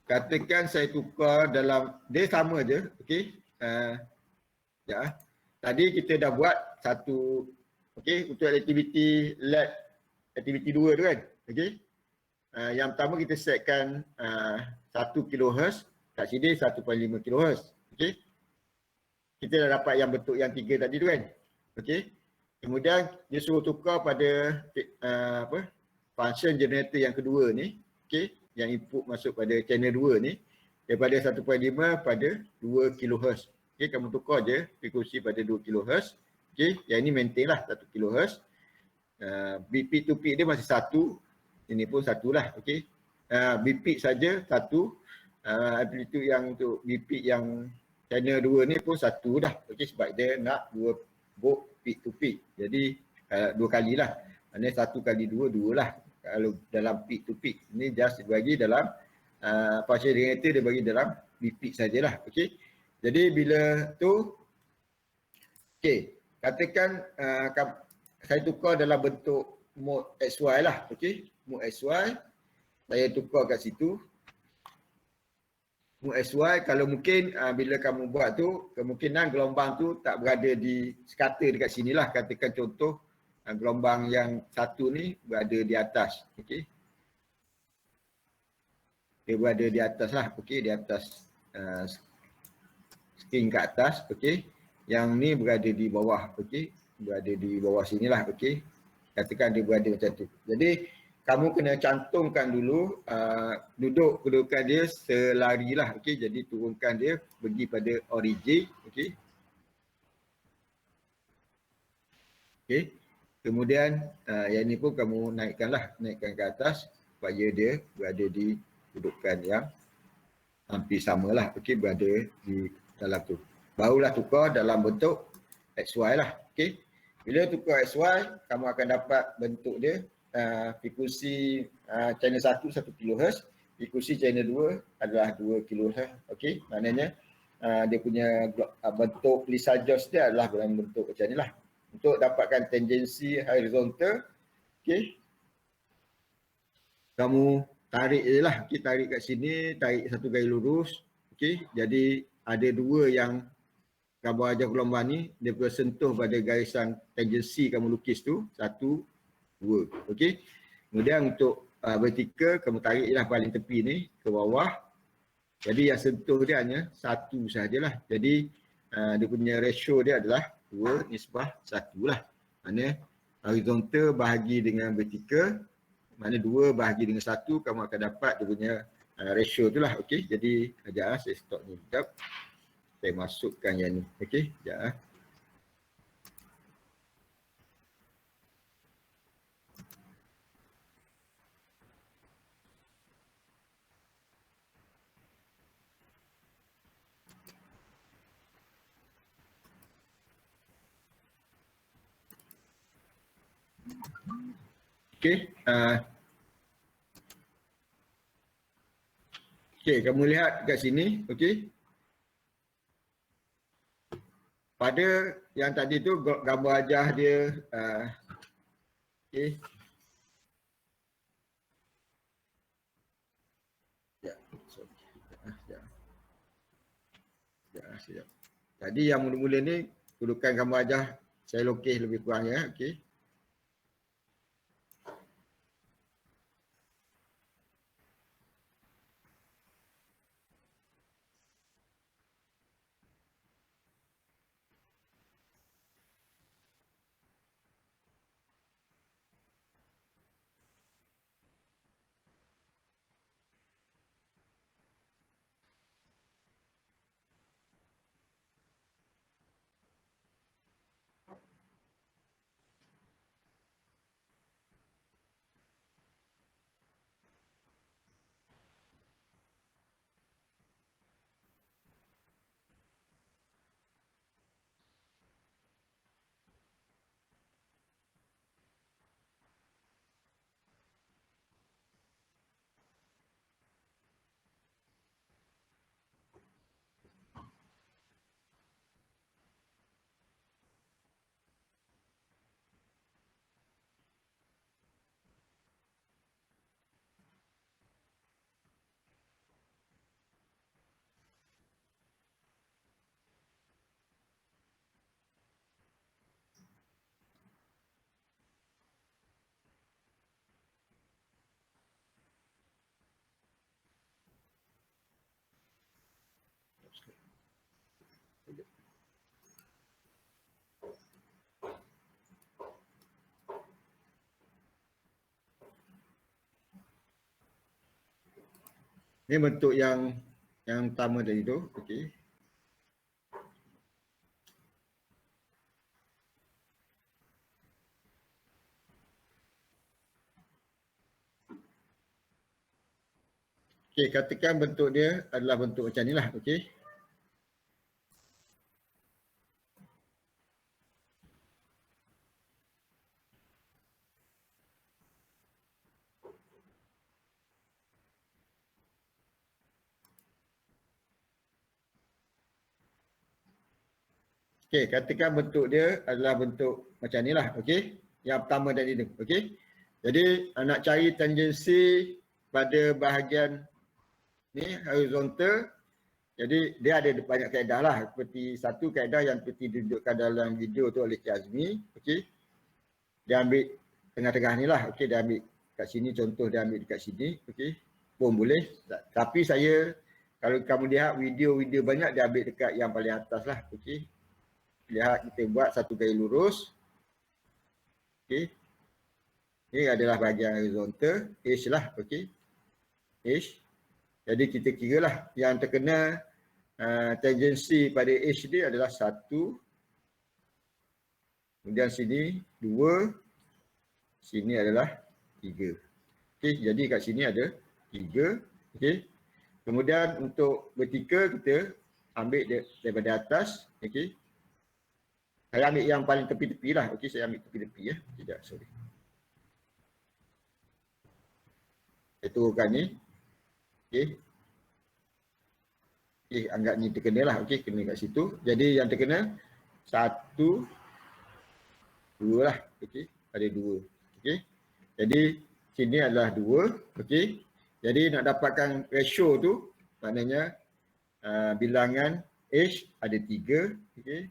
Katakan saya tukar dalam, dia sama je. Okey. Ya. Tadi kita dah buat satu, okey, untuk aktiviti lab aktiviti 2 tu kan. Okey. Yang pertama kita setkan 1 kHz, kat sini 1.5 kHz. Okey. Kita dah dapat yang bentuk yang 3 tadi tu kan. Okey. Kemudian dia suruh tukar pada function generator yang kedua ni, okey, yang input masuk pada channel 2 ni daripada 1.5 pada 2 kHz. Okey, kamu tukar je frekuensi pada 2 kHz. Okey, yang ini maintain lah 1 kHz. Peak to peak dia masih 1. Ini pun 1 lah. Okey. Peak saja 1. Amplitude yang untuk peak yang channel 2 ni pun 1 dah. Okey, sebab dia nak 2 volt peak to peak. Jadi 2 kali lah. Maksudnya 1 kali 2, 2 lah. Kalau dalam peak to peak. Ini just dibagi dalam function generator dia bagi dalam peak sajalah. Okey. Jadi bila tu, okey, katakan saya tukar dalam bentuk mode XY lah. Okey, mode XY. Saya tukar kat situ. Mode XY, kalau mungkin bila kamu buat tu, kemungkinan gelombang tu tak berada di sekata dekat sini lah. Katakan contoh gelombang yang satu ni berada di atas. Okey. Dia berada di atas lah. Okey, di atas string kat atas. Okey. Yang ni berada di bawah. Okey. Berada di bawah sinilah. Okey. Katakan dia berada macam tu. Jadi kamu kena cantumkan dulu duduk kedudukan dia selari lah. Okey. Jadi turunkan dia pergi pada origin. Okey. Okey. Kemudian yang ni pun kamu naikkanlah. Naikkan ke atas supaya dia berada di kedudukan yang hampir samalah. Okey. Berada di dalam tu. Barulah tukar dalam bentuk XY lah. Okey. Bila tukar XY, kamu akan dapat bentuk dia frekuensi channel 1 1 kHz, frekuensi channel 2 adalah 2 kHz. Okey, maknanya dia punya bentuk Lisa Jones dia adalah dalam bentuk macam inilah. Untuk dapatkan tangensi horizontal, okey, kamu tarik je lah. Okey, tarik kat sini, tarik satu garis lurus. Okey, jadi ada dua yang gambar ajar gelombang ni, dia bersentuh pada garisan tangensi kamu lukis tu, 1, 2. Okey. Kemudian untuk vertikal, kamu tarik je lah paling tepi ni ke bawah. Jadi yang sentuh dia hanya 1 sajalah. Jadi dia punya ratio dia adalah 2:1 lah. Maknanya horizontal bahagi dengan vertikal, maknanya 2 bahagi dengan 1, kamu akan dapat dia punya ratio tu lah. Okey. Jadi sekejap saya stop ni sekejap. Saya masukkan yang ni. Okey. Sekejap. Okey. Okey, kamu lihat kat sini, okey. Pada yang tadi tu gambar wajah dia okey. Ya, sorry. Sekejap. Jadi yang mula-mula ni kedudukan gambar wajah saya lukis lebih kurang ya, okey. Ini bentuk yang pertama tadi tu, okey. Okey, katakan bentuk dia adalah bentuk macam inilah, okey. Okey, katakan bentuk dia adalah bentuk macam inilah, okey. Yang pertama tadi tu, okey. Jadi nak cari tangensi pada bahagian ni horizontal. Jadi dia ada banyak kaedah lah, seperti satu kaedah yang seperti ditunjukkan dalam video tu oleh Cik Azmi, okey. Dia ambil tengah-tengah ni lah, okey, dia ambil kat sini, contoh dia ambil dekat sini, okey. Pun boleh. Tapi saya, kalau kamu lihat video-video banyak dia ambil dekat yang paling atas lah, okey. Lihat kita buat satu garis lurus. Okey. Ini adalah bahagian horizontal, edge lah, okey. Edge. Jadi kita kira lah yang terkena tangensi pada edge dia adalah 1. Kemudian sini 2. Sini adalah 3. Okey, jadi kat sini ada 3. Okey. Kemudian untuk vertikal kita ambil daripada atas, okey. Saya ambil yang paling tepi-tepi lah. Okey, saya ambil tepi-tepi ya. Tidak, sorry. Saya turunkan ni. Okey. Okey, anggap ni terkena lah. Okey, kena kat situ. Jadi yang terkena 1, 2 lah. Okey, ada 2. Okey. Jadi sini adalah 2. Okey. Jadi nak dapatkan ratio tu maknanya bilangan H ada 3. Okey.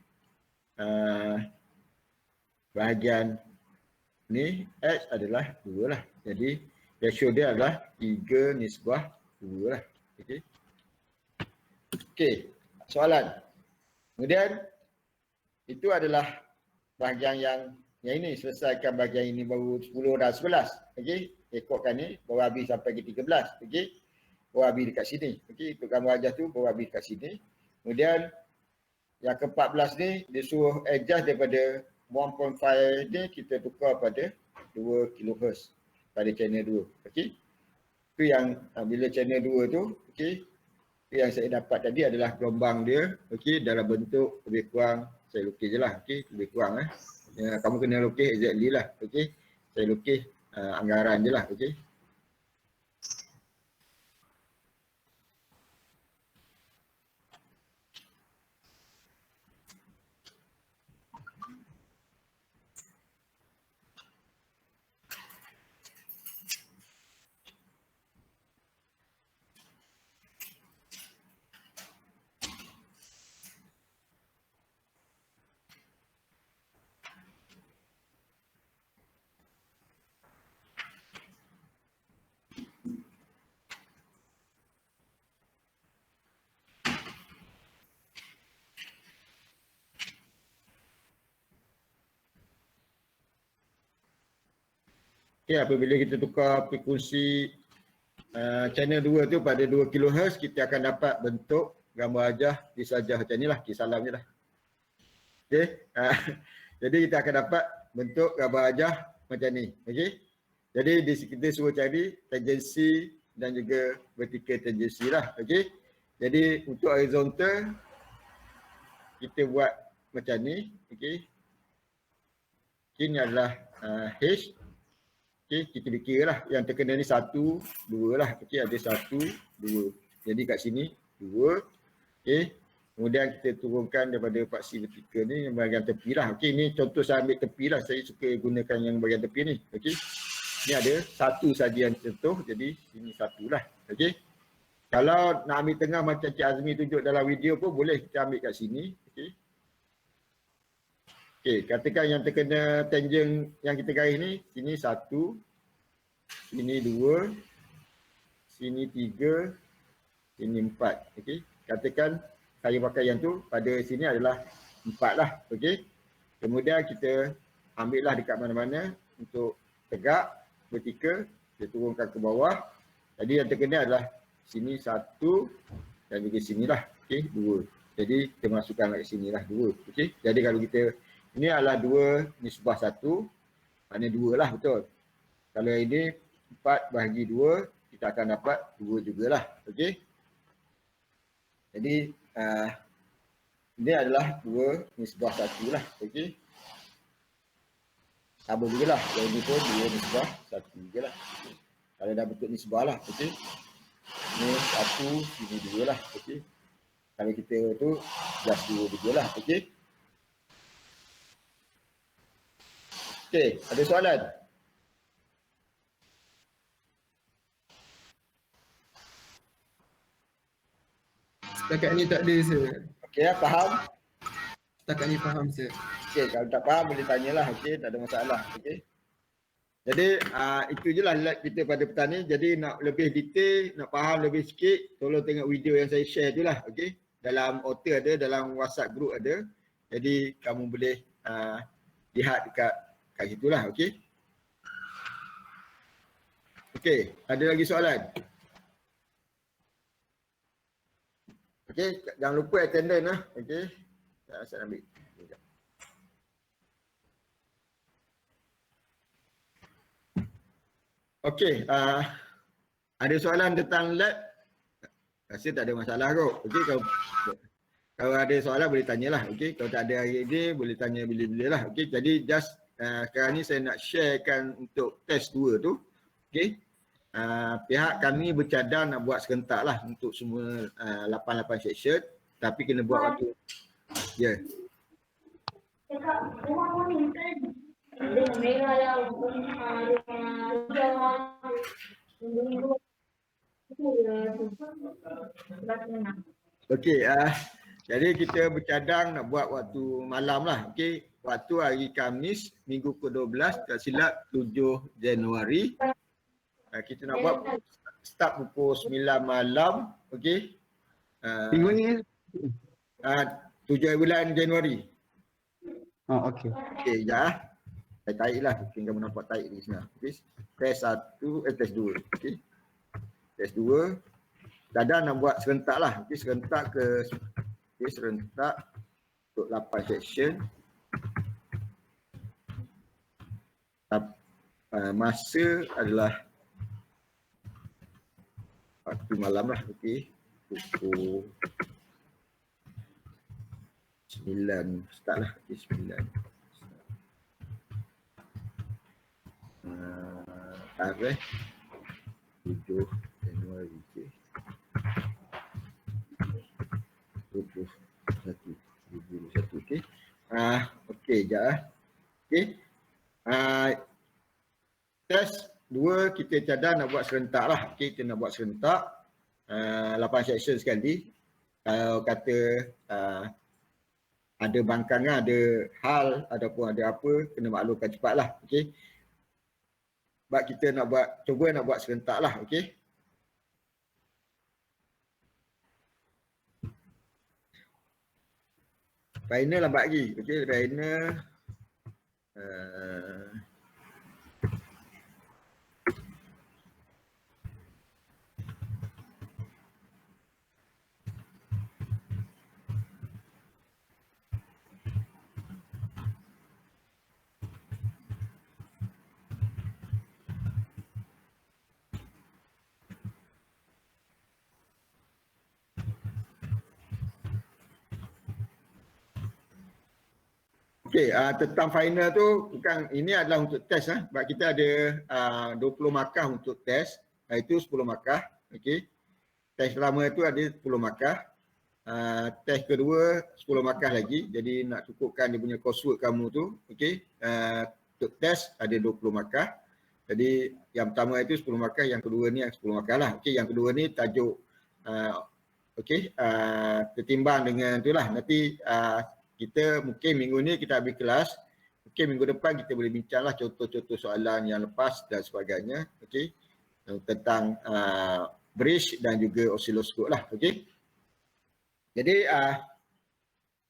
Bahagian ni X adalah 2 lah. Jadi ratio dia adalah 3 nisbah 2 lah. Okey. Okey, soalan. Kemudian itu adalah bahagian yang ini, selesaikan bahagian ini baru 10 dan 11. Okey, rekodkan ni baru habis sampai ke 13. Okey. Baru habis dekat sini. Okey, untuk gambar wajah tu baru habis dekat sini. Kemudian yang ke-14 ni dia suruh adjust daripada 1.5 ni kita tukar pada 2 kHz pada channel 2. Okey. Itu yang bila channel 2 tu, okey. Itu yang saya dapat tadi adalah gelombang dia, okey, dalam bentuk lebih kurang saya lukis je lah, okey, lebih kurang ya, kamu kena lukis exactly lah, okey. Saya lukis anggaran je lah, okey. Okay, apabila kita tukar frekuensi channel 2 tu pada 2 kHz, kita akan dapat bentuk gambar wajah disajah macam ni lah, kisalam je lah. Okay, jadi kita akan dapat bentuk gambar wajah macam ni. Okay, jadi kita suruh cari tangensi dan juga vertical tangensi lah. Okay, jadi untuk horizontal kita buat macam ni. Okay, ini adalah H. Okay, kita fikir lah yang terkena ni 1, 2 lah. Okay, ada 1, 2. Jadi kat sini 2. Okay, kemudian kita turunkan daripada faksi vertikal ni yang bahagian tepi lah. Okay, ni contoh saya ambil tepi lah. Saya suka gunakan yang bahagian tepi ni. Okay, ni ada 1 saja yang contoh. Jadi sini 1 lah. Okay, kalau nak ambil tengah macam Cik Azmi tunjuk dalam video pun boleh kita ambil kat sini. Okay. Okey, katakan yang terkena tangent yang kita garis ni, sini 1, sini 2, sini 3, sini 4. Okey, katakan saya pakai yang tu, pada sini adalah 4 lah. Okey, kemudian kita ambil lah dekat mana-mana untuk tegak, vertikal, kita turunkan ke bawah. Jadi yang terkena adalah sini 1 dan juga sini lah. Okey, 2. Jadi kita masukkan kat sini lah 2. Okey, jadi kalau kita ini adalah 2 nisbah 1, maknanya 2 lah betul. Kalau ini 4 bahagi 2, kita akan dapat 2 jugalah. Okey. Jadi ini adalah 2 nisbah 1 lah. Okey. Sama juga lah. Yang ini pun 2 nisbah 1 juga lah. Kalau dah bentuk nisbah lah. Okey. Ini 1, ini 2 lah. Okey. Kalau kita tu plus 2 juga lah. Okey. Okey, ada soalan? Setakat ni tak ada, sir. Okey, faham? Setakat ni faham, sir. Okey, kalau tak faham boleh tanyalah. Okey, tak ada masalah. Okey. Jadi itu je lah live kita pada petang ni. Jadi nak lebih detail, nak faham lebih sikit, tolong tengok video yang saya share tu lah. Okey. Dalam Otter ada, dalam WhatsApp group ada. Jadi kamu boleh lihat kat situ lah. Okey. Okey, ada lagi soalan? Okey, jangan lupa attendance lah. Okey. Saya ambil. Okey, ada soalan tentang lab? Rasa tak ada masalah kot. Okey, kalau ada soalan boleh tanyalah. Okey, kalau tak ada hari ini boleh tanya bila-bila lah. Okey, jadi just sekarang ni saya nak sharekan untuk test 2 tu. Okey. Pihak kami bercadang nak buat serentak lah untuk semua 8 section, tapi kena buat waktu. Ya. Okey, jadi kita bercadang nak buat waktu malam lah. Okey, waktu hari Khamis minggu ke-12 tak silap 7 Januari. Kita nak buat start pukul 9 malam. Okey. Minggu ni 7 bulan Januari. Oh, okey. Okey, ya. Saya tarik lah. Mungkin kamu nampak tarik di sana. Okey. Test 1, test 2. Okey. Test 2. Dadang nak buat serentak lah. Okey, serentak serentak untuk 8 section. Masa adalah waktu malam lah. Okey. Pukul 9 start lah. Okey, 9. Tarikh 7 Januari. Okey. 21. Okey. Okey, jap ah. Okey. Test 2 kita cadang nak buat serentak lah. Okey, kita nak buat serentak 8 section sekali. Kalau kata ada bangkangan, ada hal ataupun ada apa, kena maklumkan cepat lah. Okey. Sebab kita nak buat, cuba nak buat serentak lah. Okey. Final lambat lagi. Okey, final Okey, tentang final tu bukan, ini adalah untuk test sebab kita ada 20 markah untuk test, itu 10 markah. Okey. Test pertama tu ada 10 markah. Test kedua 10 markah lagi. Jadi nak cukupkan dia punya coursework kamu tu, okey. Untuk test ada 20 markah. Jadi yang pertama itu 10 markah, yang kedua ni 10 markah lah. Okey, yang kedua ni tajuk okey, tertimbang dengan itulah. Nanti kita mungkin minggu ni kita ambil kelas. Mungkin minggu depan kita boleh bincanglah contoh-contoh soalan yang lepas dan sebagainya. Okey. Tentang bridge dan juga oscilloscope lah. Okey. Jadi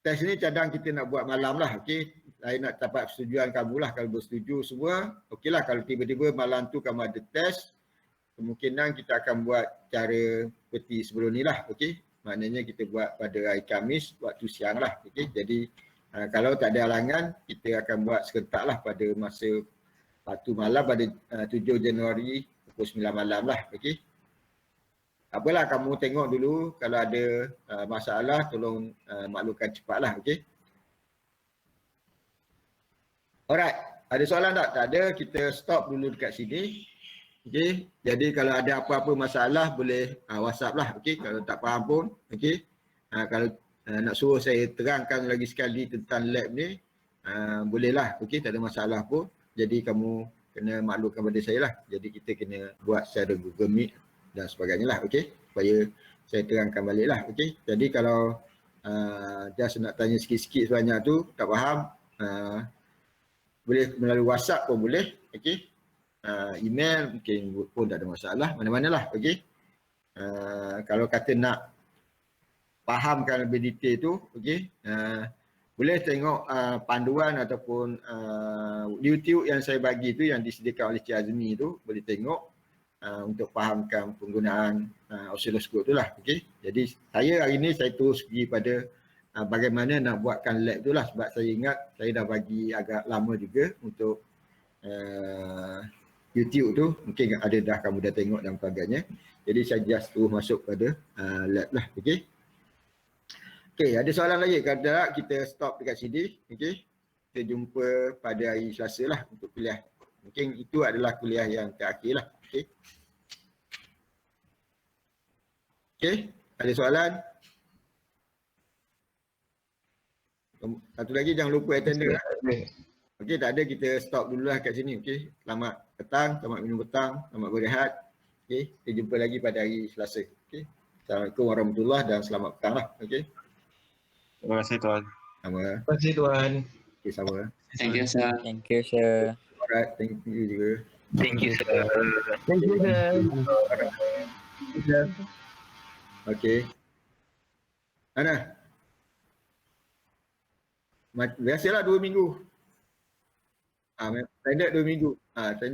test ni cadang kita nak buat malam lah. Okey. Saya nak dapat persetujuan kamu lah. Kalau bersetuju semua, okey lah. Kalau tiba-tiba malam tu kamu ada test, kemungkinan kita akan buat cara seperti sebelum ni lah. Okey. Maknanya kita buat pada hari Khamis waktu siang lah. Okey. Jadi kalau tak ada halangan, kita akan buat serentak lah pada masa waktu malam pada 7 Januari pukul 9 malam lah. Okey. Apalah, kamu tengok dulu, kalau ada masalah tolong maklumkan cepat lah. Okey. Alright. Ada soalan tak? Tak ada, kita stop dulu dekat sini. Okey, jadi kalau ada apa-apa masalah boleh WhatsApp lah. Okey, kalau tak faham pun, okey. Kalau nak suruh saya terangkan lagi sekali tentang lab ni, bolehlah. Okey, tak ada masalah pun. Jadi kamu kena maklumkan pada saya lah. Jadi kita kena buat secara Google Meet dan sebagainya lah. Okey, supaya saya terangkan balik lah. Okey, jadi kalau just nak tanya sikit-sikit sebanyak tu, tak faham, boleh melalui WhatsApp pun boleh. Okey. Email mungkin pun tak ada masalah, mana-mana lah. Okey. Kalau kata nak fahamkan lebih detail tu, okey, boleh tengok panduan ataupun YouTube yang saya bagi tu, yang disediakan oleh Cik Azmi tu, boleh tengok untuk fahamkan penggunaan oscilloscope tu lah. Okey. Jadi saya hari ni saya terus pergi pada bagaimana nak buatkan lab tu lah, sebab saya ingat saya dah bagi agak lama juga untuk YouTube tu, mungkin ada dah kamu dah tengok dan sebagainya. Jadi saya just terus masuk pada lab lah. Okey. Okey, ada soalan lagi? Kalau tak, kita stop dekat sini. Okey. Kita jumpa pada hari Selasa lah untuk kuliah. Mungkin itu adalah kuliah yang terakhir lah. Okey. Okey, ada soalan? Satu lagi, jangan lupa attender. Okey, tak ada, kita stop dululah kat sini. Okey. Selamat petang, selamat minum petang, selamat berehat. Okey, kita jumpa lagi pada hari Selasa. Okey. Assalamualaikum warahmatullahi dan selamat petang lah. Okey. Terima kasih Tuan. Sama. Terima kasih Tuan. Okey, sama. Thank you sir. Thank you, sir. Alright, thank you juga. Thank you, sir. Thank you, sir. Okey. Ana. Biasalah 2 minggu. Standard 2 minggu. Standard